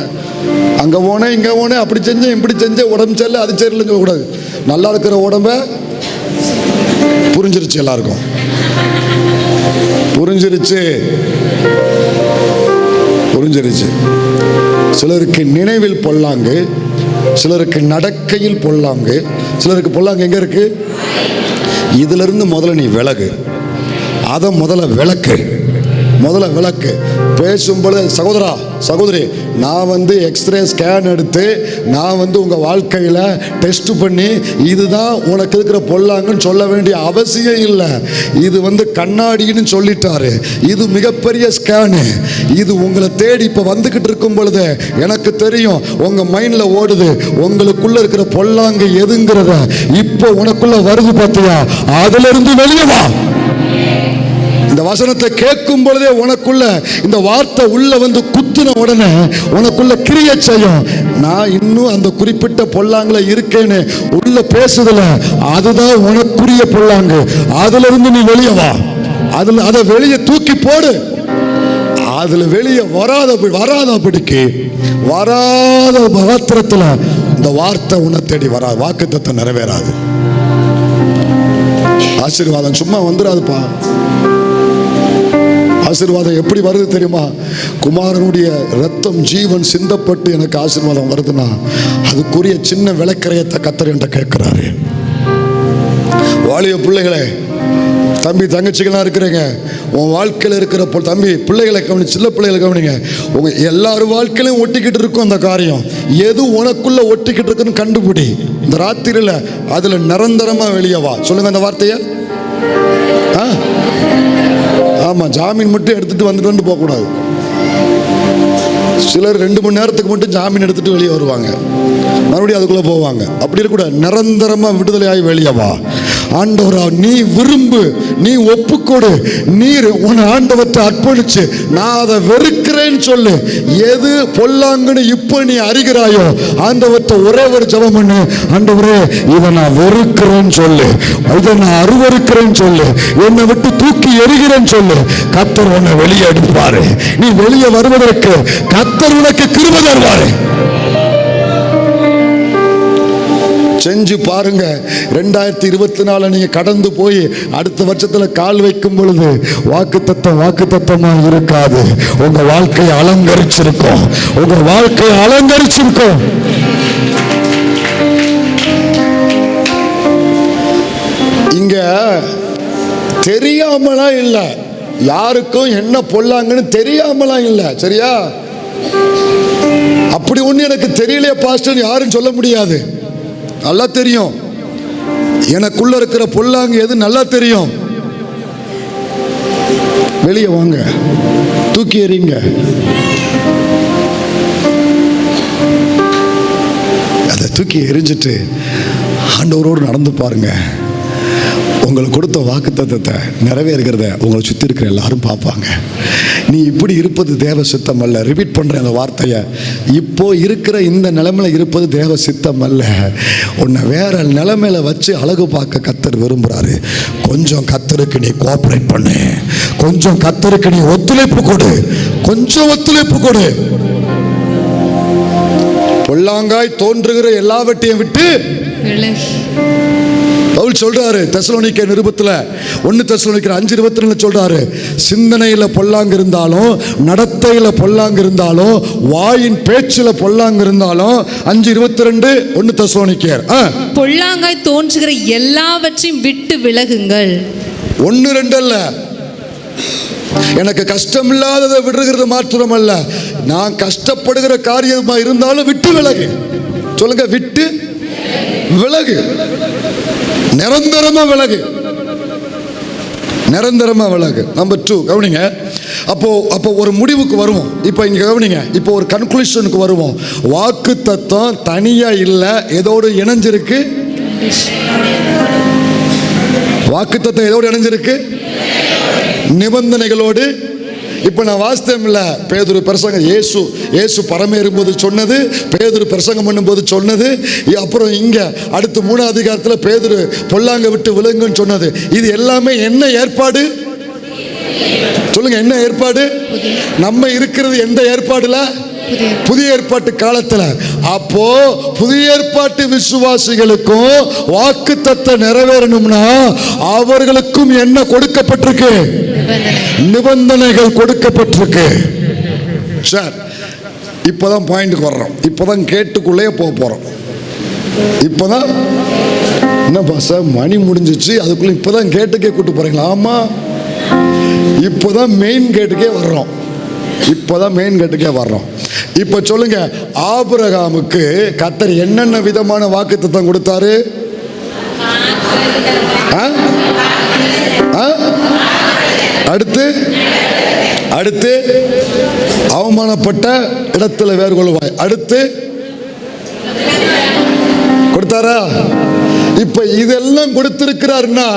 அங்கே போனேன் இங்கே போனேன், அப்படி செஞ்சேன் இப்படி செஞ்சேன், உடம்பு சரியில்லை அது சரியில்லைன்னு சொல்லக்கூடாது. நல்லா இருக்கிற உடம்ப புரிஞ்சிருச்சு, எல்லாருக்கும் புரிஞ்சிருச்சு. சிலருக்கு நினைவில் பொல்லாங்கு, சிலருக்கு நடக்கையில் பொல்லாங்கு, சிலருக்கு பொல்லாங்கு எங்க இருக்கு? இதுல இருந்து முதல்ல நீ விலகு, அதை முதல்ல விளக்கு. பேசும்போது சகோதரா சகோதரி, நான் எக்ஸ்ரே ஸ்கேன் எடுத்து நான் உங்கள் வாழ்க்கையில் டெஸ்ட் பண்ணி இதுதான் உனக்கு இருக்கிற பொல்லாங்கன்னு சொல்ல வேண்டிய அவசியம் இல்லை. இது கண்ணாடின்னு சொல்லிட்டாரு. இது மிகப்பெரிய ஸ்கேனு. இது உங்களை தேடி இப்போ வந்துக்கிட்டு இருக்கும் பொழுது எனக்கு தெரியும் உங்கள் மைண்டில் ஓடுது, உங்களுக்குள்ள இருக்கிற பொல்லாங்கு எதுங்கிறத இப்போ உனக்குள்ள வருது பார்த்தியா, அதிலிருந்து வெளியே வா. இந்த வசனத்தை கேட்கும் பொழுதே உனக்குள்ள இந்த வார்த்தை உள்ள குத்துன உடனே உனக்குள்ள கிரியை செய்யும். நான் இன்னும் அந்த குறிப்பிட்ட பொல்லாங்குல இருக்கேன்னு உள்ள பேசுதல, அதுதான் உனக்குரிய பொல்லாங்கு. அதுல இருந்து நீ வெளியே வா, அதை வெளியே தூக்கி போடு. அதுல வெளியே வராதபடிக்கு வராத பத்திரத்துல இந்த வார்த்தை உன்னை தேடி வராது, வாக்குத்தத்தம் நிறைவேறாது. ஆசீர்வாதம் சும்மா வந்துடாதுப்பா. ஆசீர்வாதம் எப்படி வருது தெரியுமா? குமாரனுடைய ரத்தம் ஜீவன் சிந்தப்பட்டு எனக்கு ஆசீர்வாதம் வருதுன்னா அதுக்குரிய சின்ன விளக்கரையத்தை கர்த்தர் என்கிட்ட கேட்கிறாரு. வாலிய பிள்ளைகளே, தம்பி தங்கச்சிகளாக இருக்கிறீங்க, உன் வாழ்க்கையில் இருக்கிற தம்பி பிள்ளைகளை கவனி, சின்ன பிள்ளைகளை கவனிங்க. உங்க எல்லாரும் வாழ்க்கையிலும் ஒட்டிக்கிட்டு இருக்கும் அந்த காரியம், எது உனக்குள்ள ஒட்டிக்கிட்டு இருக்குன்னு கண்டுபிடி. இந்த ராத்திரியில் அதில் நிரந்தரமாக வெளியே வா. சொல்லுங்க அந்த வார்த்தையை. ஆமாம், ஜாமீன் மட்டும் எடுத்துட்டு வந்துட்டு போகக்கூடாது. சிலர் 2 மணி நேரத்துக்கு மட்டும் ஜாமீன் எடுத்துட்டு வெளியே வருவாங்க, மறுபடியும் அதுக்குள்ளே போவாங்க. அப்படி இருக்கக்கூடாது. நிரந்தரமாக விடுதலையாகி வெளியே வா. ஆண்டவரா நீ விரும்பு, நீ ஒப்புக்கொடு, நீ உன் ஆண்டவத்தை அர்ப்பணிச்சு நான் அதை வெறுக்கிறேன்னு சொல்லு. எது பொல்லாங்குன்னு இப்போ நீ அறிகிறாயோ ஆண்டவத்தை ஒரே ஒரு ஜெபம் பண்ணு. ஆண்டவரே இதை நான் வெறுக்கிறேன்னு சொல்லு, இதை நான் அருவருக்கிறேன்னு சொல்லு, என்னை விட்டு தூக்கி எறிகிறேன்னு சொல்லு. கர்த்தர் உன்னை வெளியே அடிப்பாரு. நீ வெளியே வருவதற்கு கர்த்தர் உனக்கு கிருபை தருவாரு. செஞ்சு பாருங்க. 2024 நீங்க கடந்து போய் அடுத்த வருஷத்துல கால் வைக்கும் பொழுது வாக்குத்தத்தமா இருக்காது. உங்க வாழ்க்கையை அலங்கரிச்சிருக்கும், உங்க வாழ்க்கையை அலங்கரிச்சிருக்கும். இங்க தெரியாமலாம் இல்லை, யாருக்கும் என்ன பொல்லாங்கன்னு தெரியாமலாம் இல்லை. சரியா? அப்படி ஒண்ணு எனக்கு தெரியலையே பாஸ்டர் யாரும் சொல்ல முடியாது. நல்லா தெரியும், எனக்குள்ள இருக்கிற பொல்லாங்கு எது நல்லா தெரியும். வெளியே வாங்க, தூக்கி எறிங்க. அதை தூக்கி எறிஞ்சிட்டு ஆண்டவரோடு நடந்து பாருங்க. உங்களுக்கு கொடுத்த வாக்குத்தத்தத்தை நிறைவேறுகிறத உங்களை சுற்றி இருக்கிற எல்லாரும் பார்ப்பாங்க. நீ இப்படி இருப்பது தேவ சித்தம் அல்ல. ரிப்பீட் பண்ணுறேன் அந்த வார்த்தையை. இப்போ இருக்கிற இந்த நிலைமையில இருப்பது தேவ சித்தம் அல்ல. உன்னை வேற நிலைமையில வச்சு அழகு பார்க்க கர்த்தர் விரும்புகிறாரு. கொஞ்சம் கர்த்தருக்கு நீ கோஆப்ரேட் பண்ணு, கொஞ்சம் கர்த்தருக்கு நீ ஒத்துழைப்பு கொடு, கொஞ்சம் ஒத்துழைப்பு கொடு. பொல்லாங்காய் தோன்றுகிற எல்லாவற்றையும் விட்டு பவுல் சொல்றாரு தெசலோனிக்கே நிருபத்துல 1 தெசலோனிக்கர் 5:22 சொல்றாரு, சிந்தனையில பொல்லாங்கு இருந்தாலும், நடத்தையில பொல்லாங்கு இருந்தாலும், வாயின் பேச்சுல பொல்லாங்கு இருந்தாலும் 5:22 1 தெசலோனிக்கர் பொல்லாங்காய் தோன்றுகிற எல்லாவற்றையும் விட்டு விலகுங்கள். 1-2 அல்ல. எனக்கு கஷ்டம் இல்லாததை விடுகிறது மாத்திரம் அல்ல, நான் கஷ்டப்படுகிற காரியமா இருந்தாலும் விட்டு விலகு. சொல்லுங்க, விட்டு விலகு, நிரந்தரமா விலகு. நிரந்தரமா விலகு. நம்பர் 2 கவனிங்க. அப்போ ஒரு முடிவுக்கு வருவோம். இப்போ இங்க கவனிங்க, இப்போ ஒரு கன்க்ளூஷனுக்கு வருவோம். வாக்கு தத்தம் தனியா இல்ல, எதோடு இணைஞ்சிருக்கு? வாக்கு தத்தம் எதோடு இணைஞ்சிருக்கு? நிபந்தனைகளோடு. இப்போ நான் வாஸ்தவம் இல்லை, பேதுரு பிரசங்கம் இயேசு பரமேறும்போது சொன்னது, பேதுரு பிரசங்கம் பண்ணும்போது சொன்னது, அப்புறம் இங்கே அடுத்து 3ஆம் அதிகாரத்தில் பேதுரு பொல்லாங்க விட்டு விழுங்குன்னு சொன்னது. இது எல்லாமே என்ன ஏற்பாடு? சொல்லுங்க, என்ன ஏற்பாடு? நம்ம இருக்கிறது எந்த ஏற்பாடுல? புதிய ஏற்பாட்டு காலத்துல. அப்போ புதிய ஏற்பாட்டு விசுவாசிகளுக்கும் வாக்கு தத்தம் நிறைவேறணும்னா அவர்களுக்கும் என்ன கொடுக்கப்பட்டிருக்கு? நிபந்தனைகள் கொடுக்கப்பட்டிருக்கு. சார், இப்பதான் பாயிண்ட்க்கு வர்றோம். இப்பதான் கேட்டுக்குள்ளே போறோம். இப்பதான் என்னப்பா சார் மணி முடிஞ்சிச்சு, அதுக்குள்ள இப்பதான் கேட்டுக்கே கூட்டு போறீங்களா? ஆமா, இப்பதான் மெயின் கேட்டுக்கே வர்றோம். இப்ப சொல்லுங்க, ஆபிரகாமுக்கு கர்த்தர் என்னென்ன விதமான வாக்குத்தத்தம் கொடுத்தாரு? அடுத்து அவமானப்பட்ட இடத்துல வேறு கொள்வாய். அடுத்து கொடுத்தாரா? இப்ப இதெல்லாம் கொடுத்திருக்கிறாருன்னா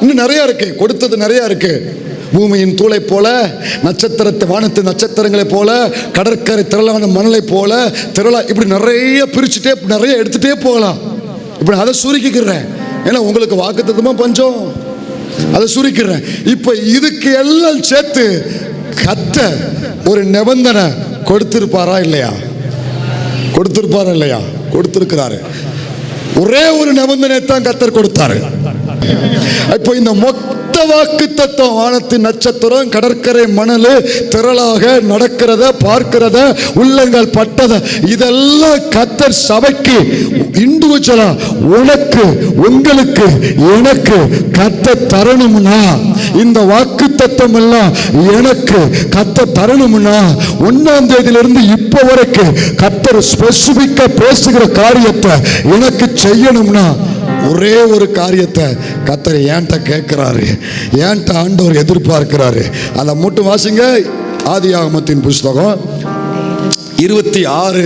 இன்னும் நிறைய இருக்கு, கொடுத்தது நிறைய இருக்கு. பூமியின் தூளை போல, நட்சத்திரத்தை வானத்து நட்சத்திரங்களை போல, கடற்கரை திரளான மணலை போல இப்படி நிறைய பிரிச்சுட்டே நிறைய எடுத்துட்டே போகலாம். இப்படி அதை சுருக்கிக்கிறேன், ஏன்னா உங்களுக்கு வாக்குத்தத்தமா பஞ்சம், அதை சுருக்கிறேன். இப்ப இதுக்கு எல்லாம் சேர்த்து கர்த்தர் ஒரு நிபந்தனை கொடுத்திருப்பாரா இல்லையா? கொடுத்திருக்கிறாரு. ஒரே ஒரு நிபந்தனை தான் கர்த்தர் கொடுத்தாரு. இப்போ இந்த மொத்த வாக்கு தத்தம், வானத்தின் நட்சத்திரம், கடற்கரை மணல், திரளாக நடக்கிறத பார்க்கிறத, உள்ளங்கள் பட்டத, இதெல்லாம் கர்த்தர் சபைக்கு இண்டிவிஜுவலா உனக்கு, உங்களுக்கு, எனக்கு கர்த்தர் தரணும்னா, இந்த வாக்கு தத்தம் எல்லாம் எனக்கு கர்த்தர் தரணும்னா 1ஆம் தேதியிலிருந்து இப்போ வரைக்கும் கர்த்தர் ஸ்பெசிபிக்கா பேசுகிற காரியத்தை எனக்கு செய்யணும்னா ஒரே ஒரு காரியத்தை கர்த்தர் ஏன்ட்ட கேட்கிறாரு, ஏன்ட்ட ஆண்டவர் எதிர்பார்க்கிறாரு. அதை மட்டும் வாசிங்க. ஆதியாகமத்தின் புஸ்தகம் 26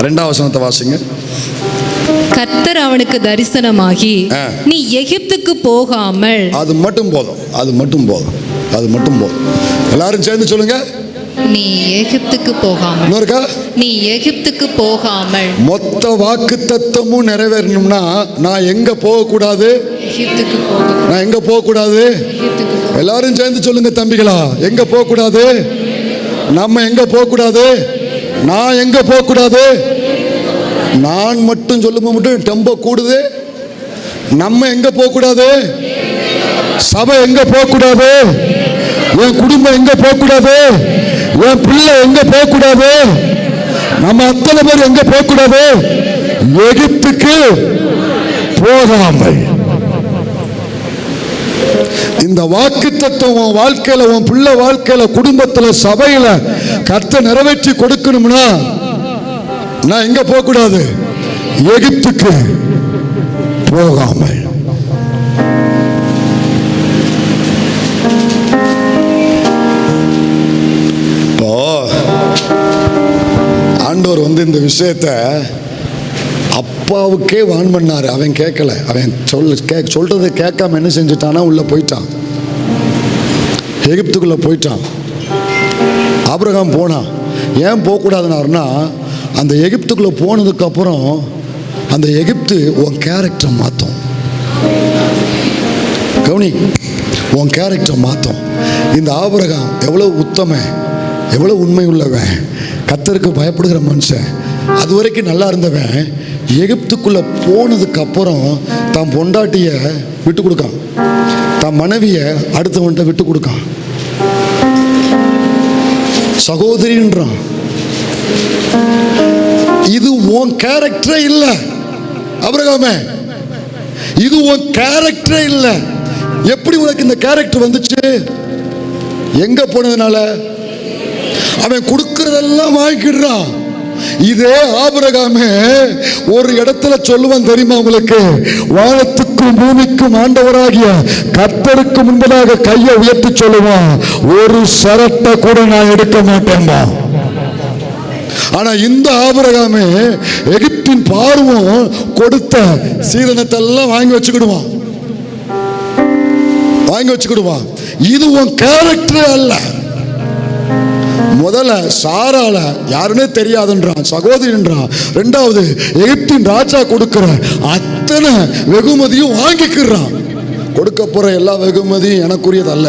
2ஆம் வசனத்தை வாசிங்க. கர்த்தர் அவனுக்கு தரிசனமாகி, நீ எகிப்துக்கு போகாமல். அது மட்டும் போதும். எல்லாரும் சேர்ந்து சொல்லுங்க, நீ எகிப்துக்கு போகாமல். மொத்த வாக்கு தத்தமும் நிறைவேறணும்னா நான் எங்க போக கூடாது? நான் எங்க போக கூடாது? எல்லாரும் சேர்ந்து சொல்லுங்க தம்பிகளா, எங்க போக கூடாது? நம்ம எங்க போக கூடாது? நான் எங்க போக கூடாது? நான் மட்டும் சொல்லும்போது மட்டும் டெம்போ கூடுது. நம்ம எங்க போக கூடாது? சபை எங்க போக கூடாது? என் குடும்பம் எங்க போக கூடாது? என் பிள்ளை எங்க போக கூடாது? நம்ம அத்தனை பேர் எங்க போக கூடாது? எகிப்துக்கு போகாமல். இந்த வாக்கு தத்துவம் உன் வாழ்க்கையில, உன் பிள்ளை வாழ்க்கையில, குடும்பத்துல, சபையில கர்த்தர் நிறைவேற்றி கொடுக்கணும்னா நான் எங்க போக கூடாது? எகிப்துக்கு போகாமல். ஆண்டவர் இந்த விஷயத்தை அப்பாவுக்கே வான் பண்ணாரு. அவன் கேட்கல. அவன் சொல்றதை கேட்காம என்ன செஞ்சுட்டானா, உள்ள போயிட்டான், எகிப்துக்குள்ள போயிட்டான். ஆபிரகாம் போனான். ஏன் போகக்கூடாதுன்னாருன்னா, அந்த எகிப்துக்குள்ள போனதுக்கு அப்புறம் அந்த எகிப்து உன் கேரக்டரை மாற்றும். கவுனி, உன் கேரக்டரை மாற்றும். இந்த ஆபிரகாம் எவ்வளவு உத்தமன், எவ்வளவு உண்மை உள்ளவன், கர்த்தருக்கு பயப்படுகிற மனுஷன், அது வரைக்கும் நல்லா இருந்தவன் எகிப்துக்குள்ள போனதுக்கு அப்புறம் தான் பொண்டாட்டிய விட்டு கொடுக்கான், தான் மனைவிய அடுத்தவன்கிட்ட விட்டு கொடுக்கான், சகோதரின்றான். இது உன் கேரக்டரே இல்ல ஆபிரகாமே, இது உன் கேரக்டரே இல்ல. எப்படி உனக்கு இந்த கேரக்டர் வந்துச்சு? எங்க போனதுனால? அவன் கொடுக்கறதெல்லாம் வாங்கிக்கிறான், இதே ஆபிரகாமே ஒரு இடத்துல சொல்லுவான் தெரியுமா உங்களுக்கு? வானத்துக்கும் பூமிக்கும் ஆண்டவராகிய கர்த்தருக்கு முன்பதாக கையை உயர்த்தி சொல்லுவான், ஒரு சரட்டை கூட நான் எடுக்க மாட்டேன்பா. ஆனா இந்த ஆபிரகாமே எகிப்தின் பார்வோன் கொடுத்த சீதனத்தை எல்லாம் வாங்கி வச்சுக்கிடுவான். இது உன் கேரக்டரே அல்ல. முதல்ல சாரால யாருன்னே தெரியாதுன்றான், சகோதரின்றான். ரெண்டாவது எகிப்தின் ராஜா கொடுக்கிற அத்தனை வெகுமதியும் வாங்கிக்கிறான். கொடுக்க போற எல்லா வெகுமதியும் எனக்குரியது அல்ல,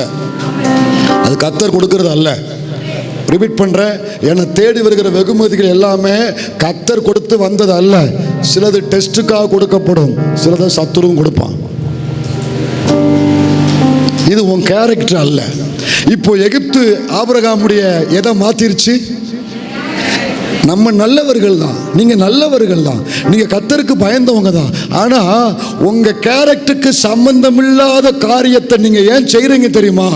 அது கர்த்தர் கொடுக்கிறது அல்ல. ரிப்பீட் பண்றேன், என்னை தேடி வருகிற வெகுமதிகள் எல்லாமே கர்த்தர் கொடுத்து வந்தது அல்ல. சிலது டெஸ்டுக்காக கொடுக்கப்படும், சிலதை சத்துருவும் கொடுப்பான். இது உன் கேரக்டர் அல்ல. இப்போ எகிப்து ஆபிரகாமுடைய எதை மாத்திருச்சு? நம்ம நல்லவர்கள் தான், நீங்க நல்லவர்கள் தான், நீங்க கர்த்தருக்கு பயந்தவங்க தான். ஆனா உங்க கேரக்டருக்கு சம்பந்தமில்லாத காரியத்தை நீங்க ஏன் செய்றீங்க தெரியுமா?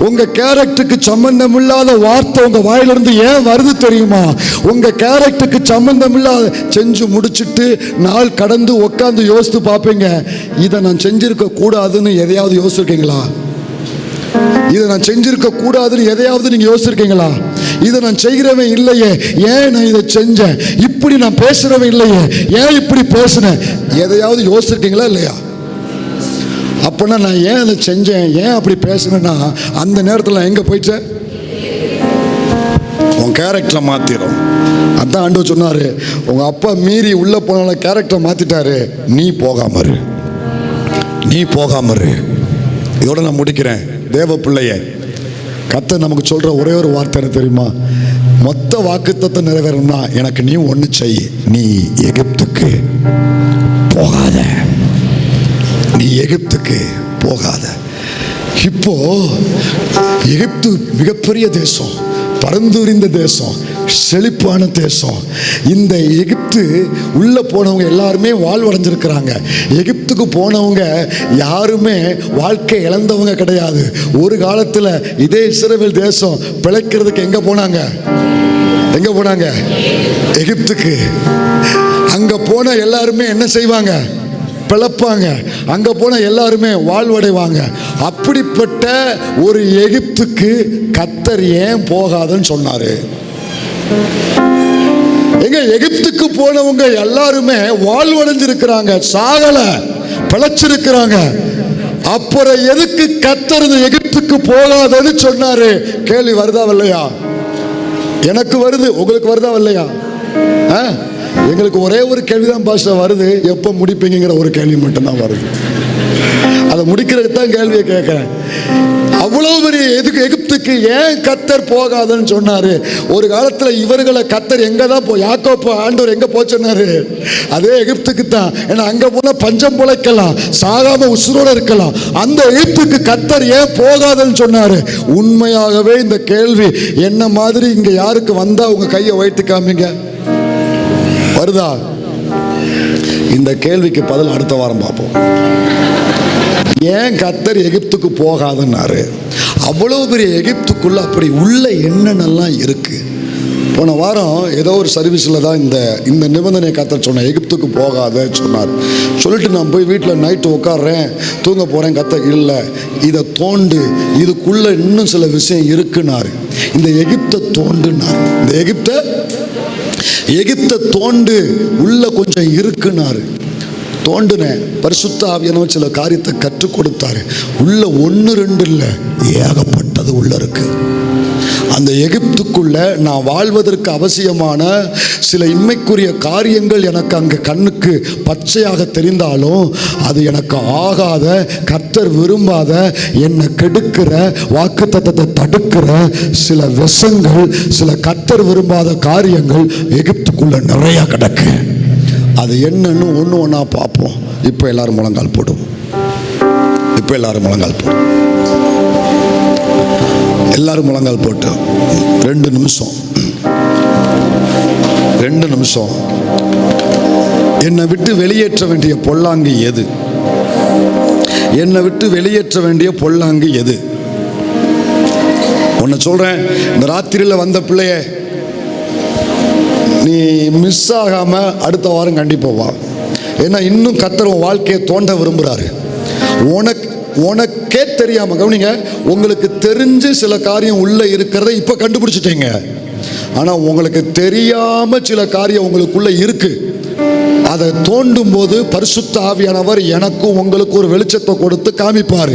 உங்க கேரக்டருக்கு சம்பந்தமில்லாத வார்த்தை உங்க வாயிலிருந்து ஏன் வருது தெரியுமா? உங்க கேரக்டருக்கு சம்பந்தமில்லாத செஞ்சு முடிச்சுட்டு நாள் கடந்து உட்காந்து யோசித்து பார்ப்பீங்க, இதை நான் செஞ்சிருக்க கூடாதுன்னு எதையாவது யோசிச்சிருக்கீங்களா? இதை நான் செஞ்சிருக்க கூடாதுன்னு எதையாவது நீங்க யோசிச்சிருக்கீங்களா? இதை நான் செய்கிறவன் இல்லையே, ஏன் நான் இதை செஞ்சேன்? இப்படி நான் பேசுறவன் இல்லையே, ஏன் இப்படி பேசினேன்? எதையாவது யோசிச்சிருக்கீங்களா இல்லையா? அப்பனா நான் ஏன் அதை செஞ்சேன், ஏன் அப்படி பேசுனேன்னா அந்த நேரத்தில் நான் எங்க போயிட்டேன்? உன் கேரக்டரை மாத்திரும். அதான் ஆண்டவர் சொன்னாரு, உங்க அப்பா மீறி உள்ள போனால கேரக்டரை மாத்திட்டாரு, நீ போகாம இரு. இதோட நான் முடிக்கிறேன். தேவ பிள்ளைய கர்த்தர் நமக்கு சொல்ற ஒரே ஒரு வார்த்தை என்ன தெரியுமா? மொத்த வாக்குத்தத்தம் நிறைவேறணும்னா எனக்கு நீ ஒன்று செய், நீ எகிப்துக்கு போகாத. இப்போ எகிப்து மிகப்பெரிய தேசம், பறந்து விரிந்த தேசம், செழிப்பான தேசம். இந்த எகிப்து உள்ள போனவங்க எல்லாருமே வாழ்வடைஞ்சிருக்கிறாங்க. எகிப்துக்கு போனவங்க யாருமே வாழ்க்கை இழந்தவங்க கிடையாது. ஒரு காலத்தில் இதே இஸ்ரவேல் தேசம் பிழைக்கிறதுக்கு எங்க போனாங்க? எகிப்துக்கு. அங்க போன எல்லாருமே என்ன செய்வாங்க? பிளப்பாங்க. அங்க போன எல்லாருமே வாழ்வடைவாங்க. அப்படிப்பட்ட ஒரு எகிப்துக்கு கர்த்தர் ஏன் போகாதுன்னு சொன்னாரு? எங்க எகிப்துக்கு போனவங்க எல்லாருமே வாழ்வடைஞ்சிருக்கிறாங்க, சாகல, பிழைச்சிருக்கிறாங்க. அப்புறம் எதுக்கு கர்த்தர் எகிப்துக்கு போகாதுன்னு சொன்னாரு? கேள்வி வருதா இல்லையா? எனக்கு வருது, உங்களுக்கு வருதா இல்லையா? எங்களுக்கு ஒரே ஒரு கேள்விதான் பாஸ்டர் வருது, எப்போ முடிப்பீங்கிற ஒரு கேள்வி மட்டும்தான் வருது. அதை முடிக்கிறதுக்கு தான் கேள்வியை கேட்கிறேன். அவ்வளவு பெரிய எகிப்துக்கு ஏன் கர்த்தர் போகாதுன்னு சொன்னாரு? ஒரு காலத்துல இவர்களை கர்த்தர் எங்க தான் யாக்கோப்பு ஆண்டவர் எங்க போச்சுன்னாரு? அதே எகிப்துக்கு தான். ஏன்னா அங்க போனா பஞ்சம் பிழைக்கலாம், சாகாம உசுரோட இருக்கலாம். அந்த எகிப்துக்கு கர்த்தர் ஏன் போகாதுன்னு சொன்னாரு? உண்மையாகவே இந்த கேள்வி என்ன மாதிரி இங்க யாருக்கு வந்தா உங்க கையை வைத்து காமிங்க. வருதா? இந்த கேள்விக்கு பதில் அடுத்த வாரம் பார்ப்போம். ஏன் கர்த்தர் எகிப்துக்கு போகாதுன்னாரு? அவ்வளவு பெரிய எகிப்துக்குள்ள அப்படி உள்ள என்னென்னலாம் இருக்கு. போன வாரம் ஏதோ ஒரு சர்வீஸில் தான் இந்த நிபந்தனை கர்த்தர் சொன்னேன், எகிப்துக்கு போகாத சொன்னார். சொல்லிட்டு நான் போய் வீட்டில் நைட்டு உட்காடுறேன், தூங்க போகிறேன். கர்த்தர் இல்லை, இதை தோண்டு, இதுக்குள்ள இன்னும் சில விஷயம் இருக்குன்னாரு. இந்த எகிப்தை தோண்டுனார். இந்த எகிப்தை தோண்டு, உள்ள கொஞ்சம் இருக்குன்னாரு. தோண்டுனேன். பரிசுத்த ஆவியானவர் சில காரியத்தை கற்றுக் கொடுத்தாரு. உள்ள 1 2 இல்லை, ஏகப்பட்டது உள்ள இருக்கு. அந்த எகிப்துக்குள்ள நான் வாழ்வதற்கு அவசியமான சில இன்மைக்குரிய காரியங்கள் எனக்கு அங்கே கண்ணுக்கு பச்சையாக தெரிந்தாலும் அது எனக்கு ஆகாத, கர்த்தர் விரும்பாத, என்னை கெடுக்கிற, வாக்குத்தத்தத்தை தடுக்கிற சில விஷங்கள், சில கர்த்தர் விரும்பாத காரியங்கள் எகிப்துக்குள்ள நிறைய கிடக்கு. அது என்னன்னு ஒன்று பார்ப்போம். இப்போ எல்லாரும் முழங்கால் போடும். எல்லாரும் முழங்கால் போட்டு 2 நிமிஷம் என்னை விட்டு வெளியேற்ற வேண்டிய பொல்லாங்கு எது? ஒன்று சொல்றேன். இந்த ராத்திரியில் வந்த பிள்ளைய நீ மிஸ் ஆகாமல் அடுத்த வாரம் கண்டிப்பாக வா. ஏன்னா இன்னும் கர்த்தர் உன் வாழ்க்கையை தோண்ட விரும்புகிறாரு. உனக்கே தெரியாமல், கவனிங்க, உங்களுக்கு தெரிஞ்சு சில காரியம் உள்ளே இருக்கிறத இப்போ கண்டுபிடிச்சிட்டீங்க. ஆனால் உங்களுக்கு தெரியாமல் சில காரியம் உங்களுக்குள்ளே இருக்கு. அதை தோண்டும் போது பரிசுத்த ஆவியானவர் எனக்கும் உங்களுக்கு ஒரு வெளிச்சத்தை கொடுத்து காமிப்பார்.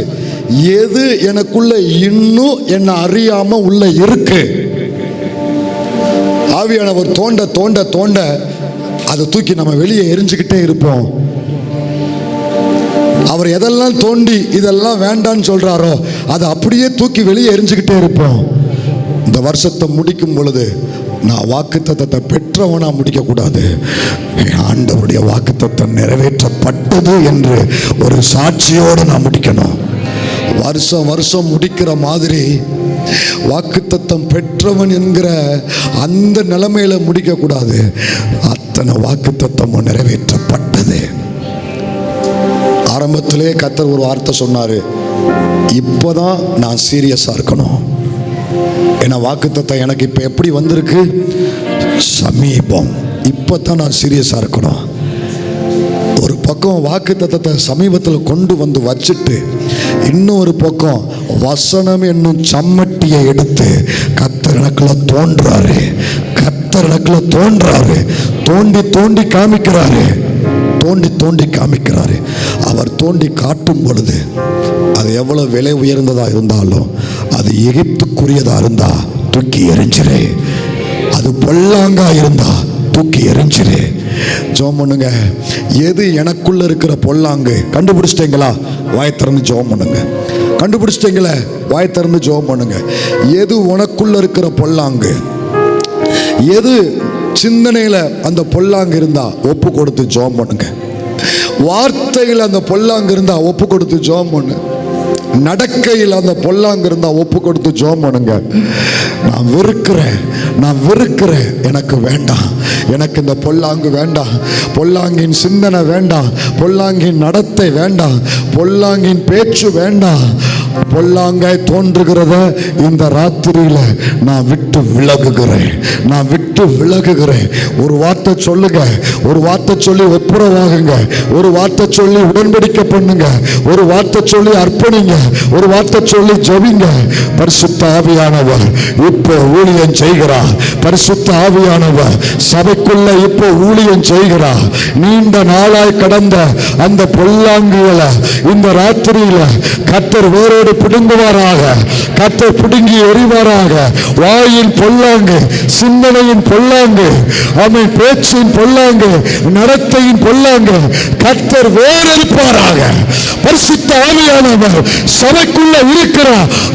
எது எனக்குள்ள இன்னும் என்ன அறியாம உள்ள இருக்கு. ஆவியானவர் தோண்ட தோண்ட தோண்ட அதை தூக்கி நம்ம வெளியே எரிஞ்சுக்கிட்டே இருப்போம். அவர் எதெல்லாம் தோண்டி இதெல்லாம் வேண்டான்னு சொல்றாரோ அதை அப்படியே தூக்கி வெளியே எரிஞ்சுக்கிட்டே இருப்போம். இந்த வருஷத்தை முடிக்கும் பொழுது நான் வாக்குத்தத்தத்தை பெற்றவனா முடிக்கக்கூடாது, ஆண்டவருடைய வாக்குத்தத்தம் நிறைவேற்றப்பட்டது என்று ஒரு சாட்சியோடு நான் முடிக்கணும். வருஷம் வருஷம் முடிக்கிற மாதிரி வாக்குத்தத்தம் பெற்றவன் என்கிற அந்த நிலைமையில முடிக்கக்கூடாது. அத்தனை வாக்குத்தத்தமும் நிறைவேற்றப்பட்டது. ஆரம்பத்திலே கர்த்தர் ஒரு வார்த்தை சொன்னாரு, இப்போதான் நான் சீரியஸாக இருக்கணும். ஏன்னா வாக்குத்தத்தம் எனக்கு இப்போ எப்படி வந்திருக்கு, சமீபம். இப்போ தான் நான் சீரியஸாக இருக்கணும். ஒரு பக்கம் வாக்குத்தத்தத்தை சமீபத்தில் கொண்டு வந்து வச்சுட்டு இன்னொரு பக்கம் வசனம் என்னும் சம்மட்டியை எடுத்து கர்த்தர் எனக்குள்ள தோன்றாரு. கர்த்தர் எனக்குள்ள தோன்றாரு. தோண்டி தோண்டி காமிக்கிறாரு. தோண்டி தோண்டி காமிக்கிறாரு. அவர் தோண்டி காட்டும் பொழுது அது எவ்வளவு விலை உயர்ந்ததா இருந்தாலும், அது எகிப்துக்குரியதா இருந்தா தூக்கி எறிஞ்சிரு. அது பொல்லாங்கா இருந்தா தூக்கி எறிஞ்சிரு. ஜெபம் பண்ணுங்க. எது எனக்குள்ள இருக்கிற பொல்லாங்கு கண்டுபிடிச்சிட்டீங்களா? வாய் திறந்து ஜெபம் பண்ணுங்க. கண்டுபிடிச்சிட்டீங்களே, வாய் திறந்து ஜெபம் பண்ணுங்க. எது உனக்குள்ள இருக்கிற பொல்லாங்கு, எது சிந்தனையில அந்த பொல்லாங்கு இருந்தா ஒப்பு கொடுத்து ஜெபம் பண்ணுங்க. வார்த்தையில் அந்த பொல்லாங்கு இருந்தா ஒப்பு கொடுத்து ஜெபம் பண்ணு. நடக்கையில் அந்த பொல்லாங்கு இருந்தா ஒப்பு கொடுத்து ஜெபம் பண்ணுங்க. நான் வெறுக்கிறேன், எனக்கு வேண்டாம், எனக்கு இந்த பொல்லாங்கு வேண்டாம், பொல்லாங்கின் சிந்தனை வேண்டாம், பொல்லாங்கின் நடத்தை வேண்டாம், பொல்லாங்கின் பேச்சு வேண்டாம். பொல்லாங்காய் தோன்றுகிறத இந்த ராத்திரியில நான் விட்டு விலகுகிறேன். ஒரு வார்த்தை சொல்லுங்க, ஒரு வார்த்தை சொல்லி ஒப்புரவாகுங்க, ஒரு வார்த்தை சொல்லி உடன்படிக்கை பண்ணுங்க, ஒரு வார்த்தை சொல்லி அர்ப்பணிங்க, ஒரு வார்த்தை சொல்லி ஜெபிங்க. பரிசுத்த ஆவியானவர் இப்போ ஊழியம் செய்கிறார். பரிசுத்த ஆவியானவர் சபைக்குள்ள இப்போ ஊழியம் செய்கிறார். நீண்ட நாளாய் கடந்த அந்த பொல்லாங்குகளை இந்த ராத்திரியில கர்த்தர் வேரோடு பிடுங்குவாராக. கர்த்தர் பிடுங்கி எறிவாராக. வாயின் பொல்லாங்கு, சிந்தனையின் பொல்லாங்கு, அவன் பேச்சின் பொல்லாங்கு, நடத்தையின் பொல்லாங்கு கர்த்தர் வேறெடுப்பாராக. பரிசுத்த ஆவியானவர் சபைக்குள்ள இருக்கிற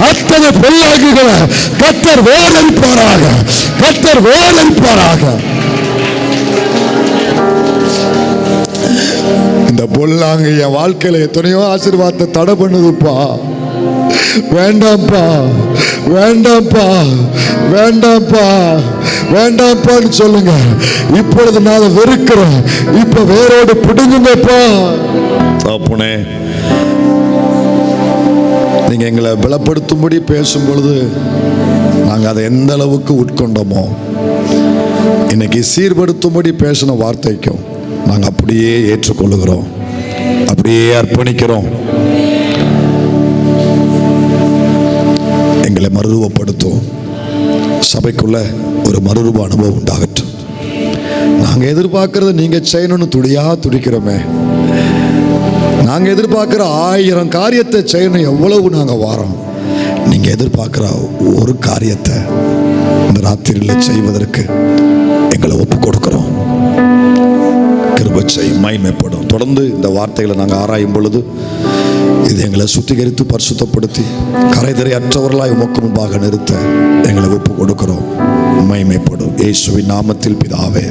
அத்தனை பொல்லாங்குகளை கர்த்தர் வேறெடுப்பாராக. கர்த்தர் வேறெடுப்பாராக. இந்த பொல்லாங்கு என் வாழ்க்கையில எத்தனையோ ஆசீர்வாதத்தை தடை பண்ணுதுப்பா. வேண்டாம்ப்பான்னு சொல்லுங்க. இப்பொழுது நான் அதை வெறுக்கிறேன். இப்ப வேரோடு பிடுங்குங்கப்பா. தப்புனே, நீங்க எங்களை பலப்படுத்தும்படி பேசும் பொழுது நாங்க அதை எந்த அளவுக்கு உட்கொண்டோமோ, இன்னைக்கு சீர்படுத்தும்படி பேசின வார்த்தைக்கும் நாங்க அப்படியே ஏற்றுக்கொள்ளுகிறோம், அப்படியே அர்ப்பணிக்கிறோம். எங்களை மறுரூபப்படுத்தும். சபைக்குள்ள ஒரு மறுரூப அனுபவம் உண்டாகட்டும். நாங்க எதிர்பார்க்கறது நீங்க செய்யணும்னு துடிக்கிறோமே. நாங்க எதிர்பார்க்கிற 1000 காரியத்தை செய்யணும் எவ்வளவு நாங்க வாரோம். நீங்க எதிர்பார்க்கிற ஒரு காரியத்தை இந்த ராத்திரியில் செய்வதற்கு எங்களை ஒப்பு கொடுக்கிறோம். கிருபை செய்யும், மகிமைப்படும். தொடர்ந்து இந்த வார்த்தைகளை நாங்கள் ஆராயும் பொழுது இது எங்களை சுத்திகரித்து பரிசுத்தப்படுத்தி கரைதரை அற்றவர்களாய் உமக்கு முன்பாக நிறுத்த எங்களை ஒப்பு கொடுக்கிறோம். மகிமைப்படும். இயேசுவின் நாமத்தில் பிதாவே.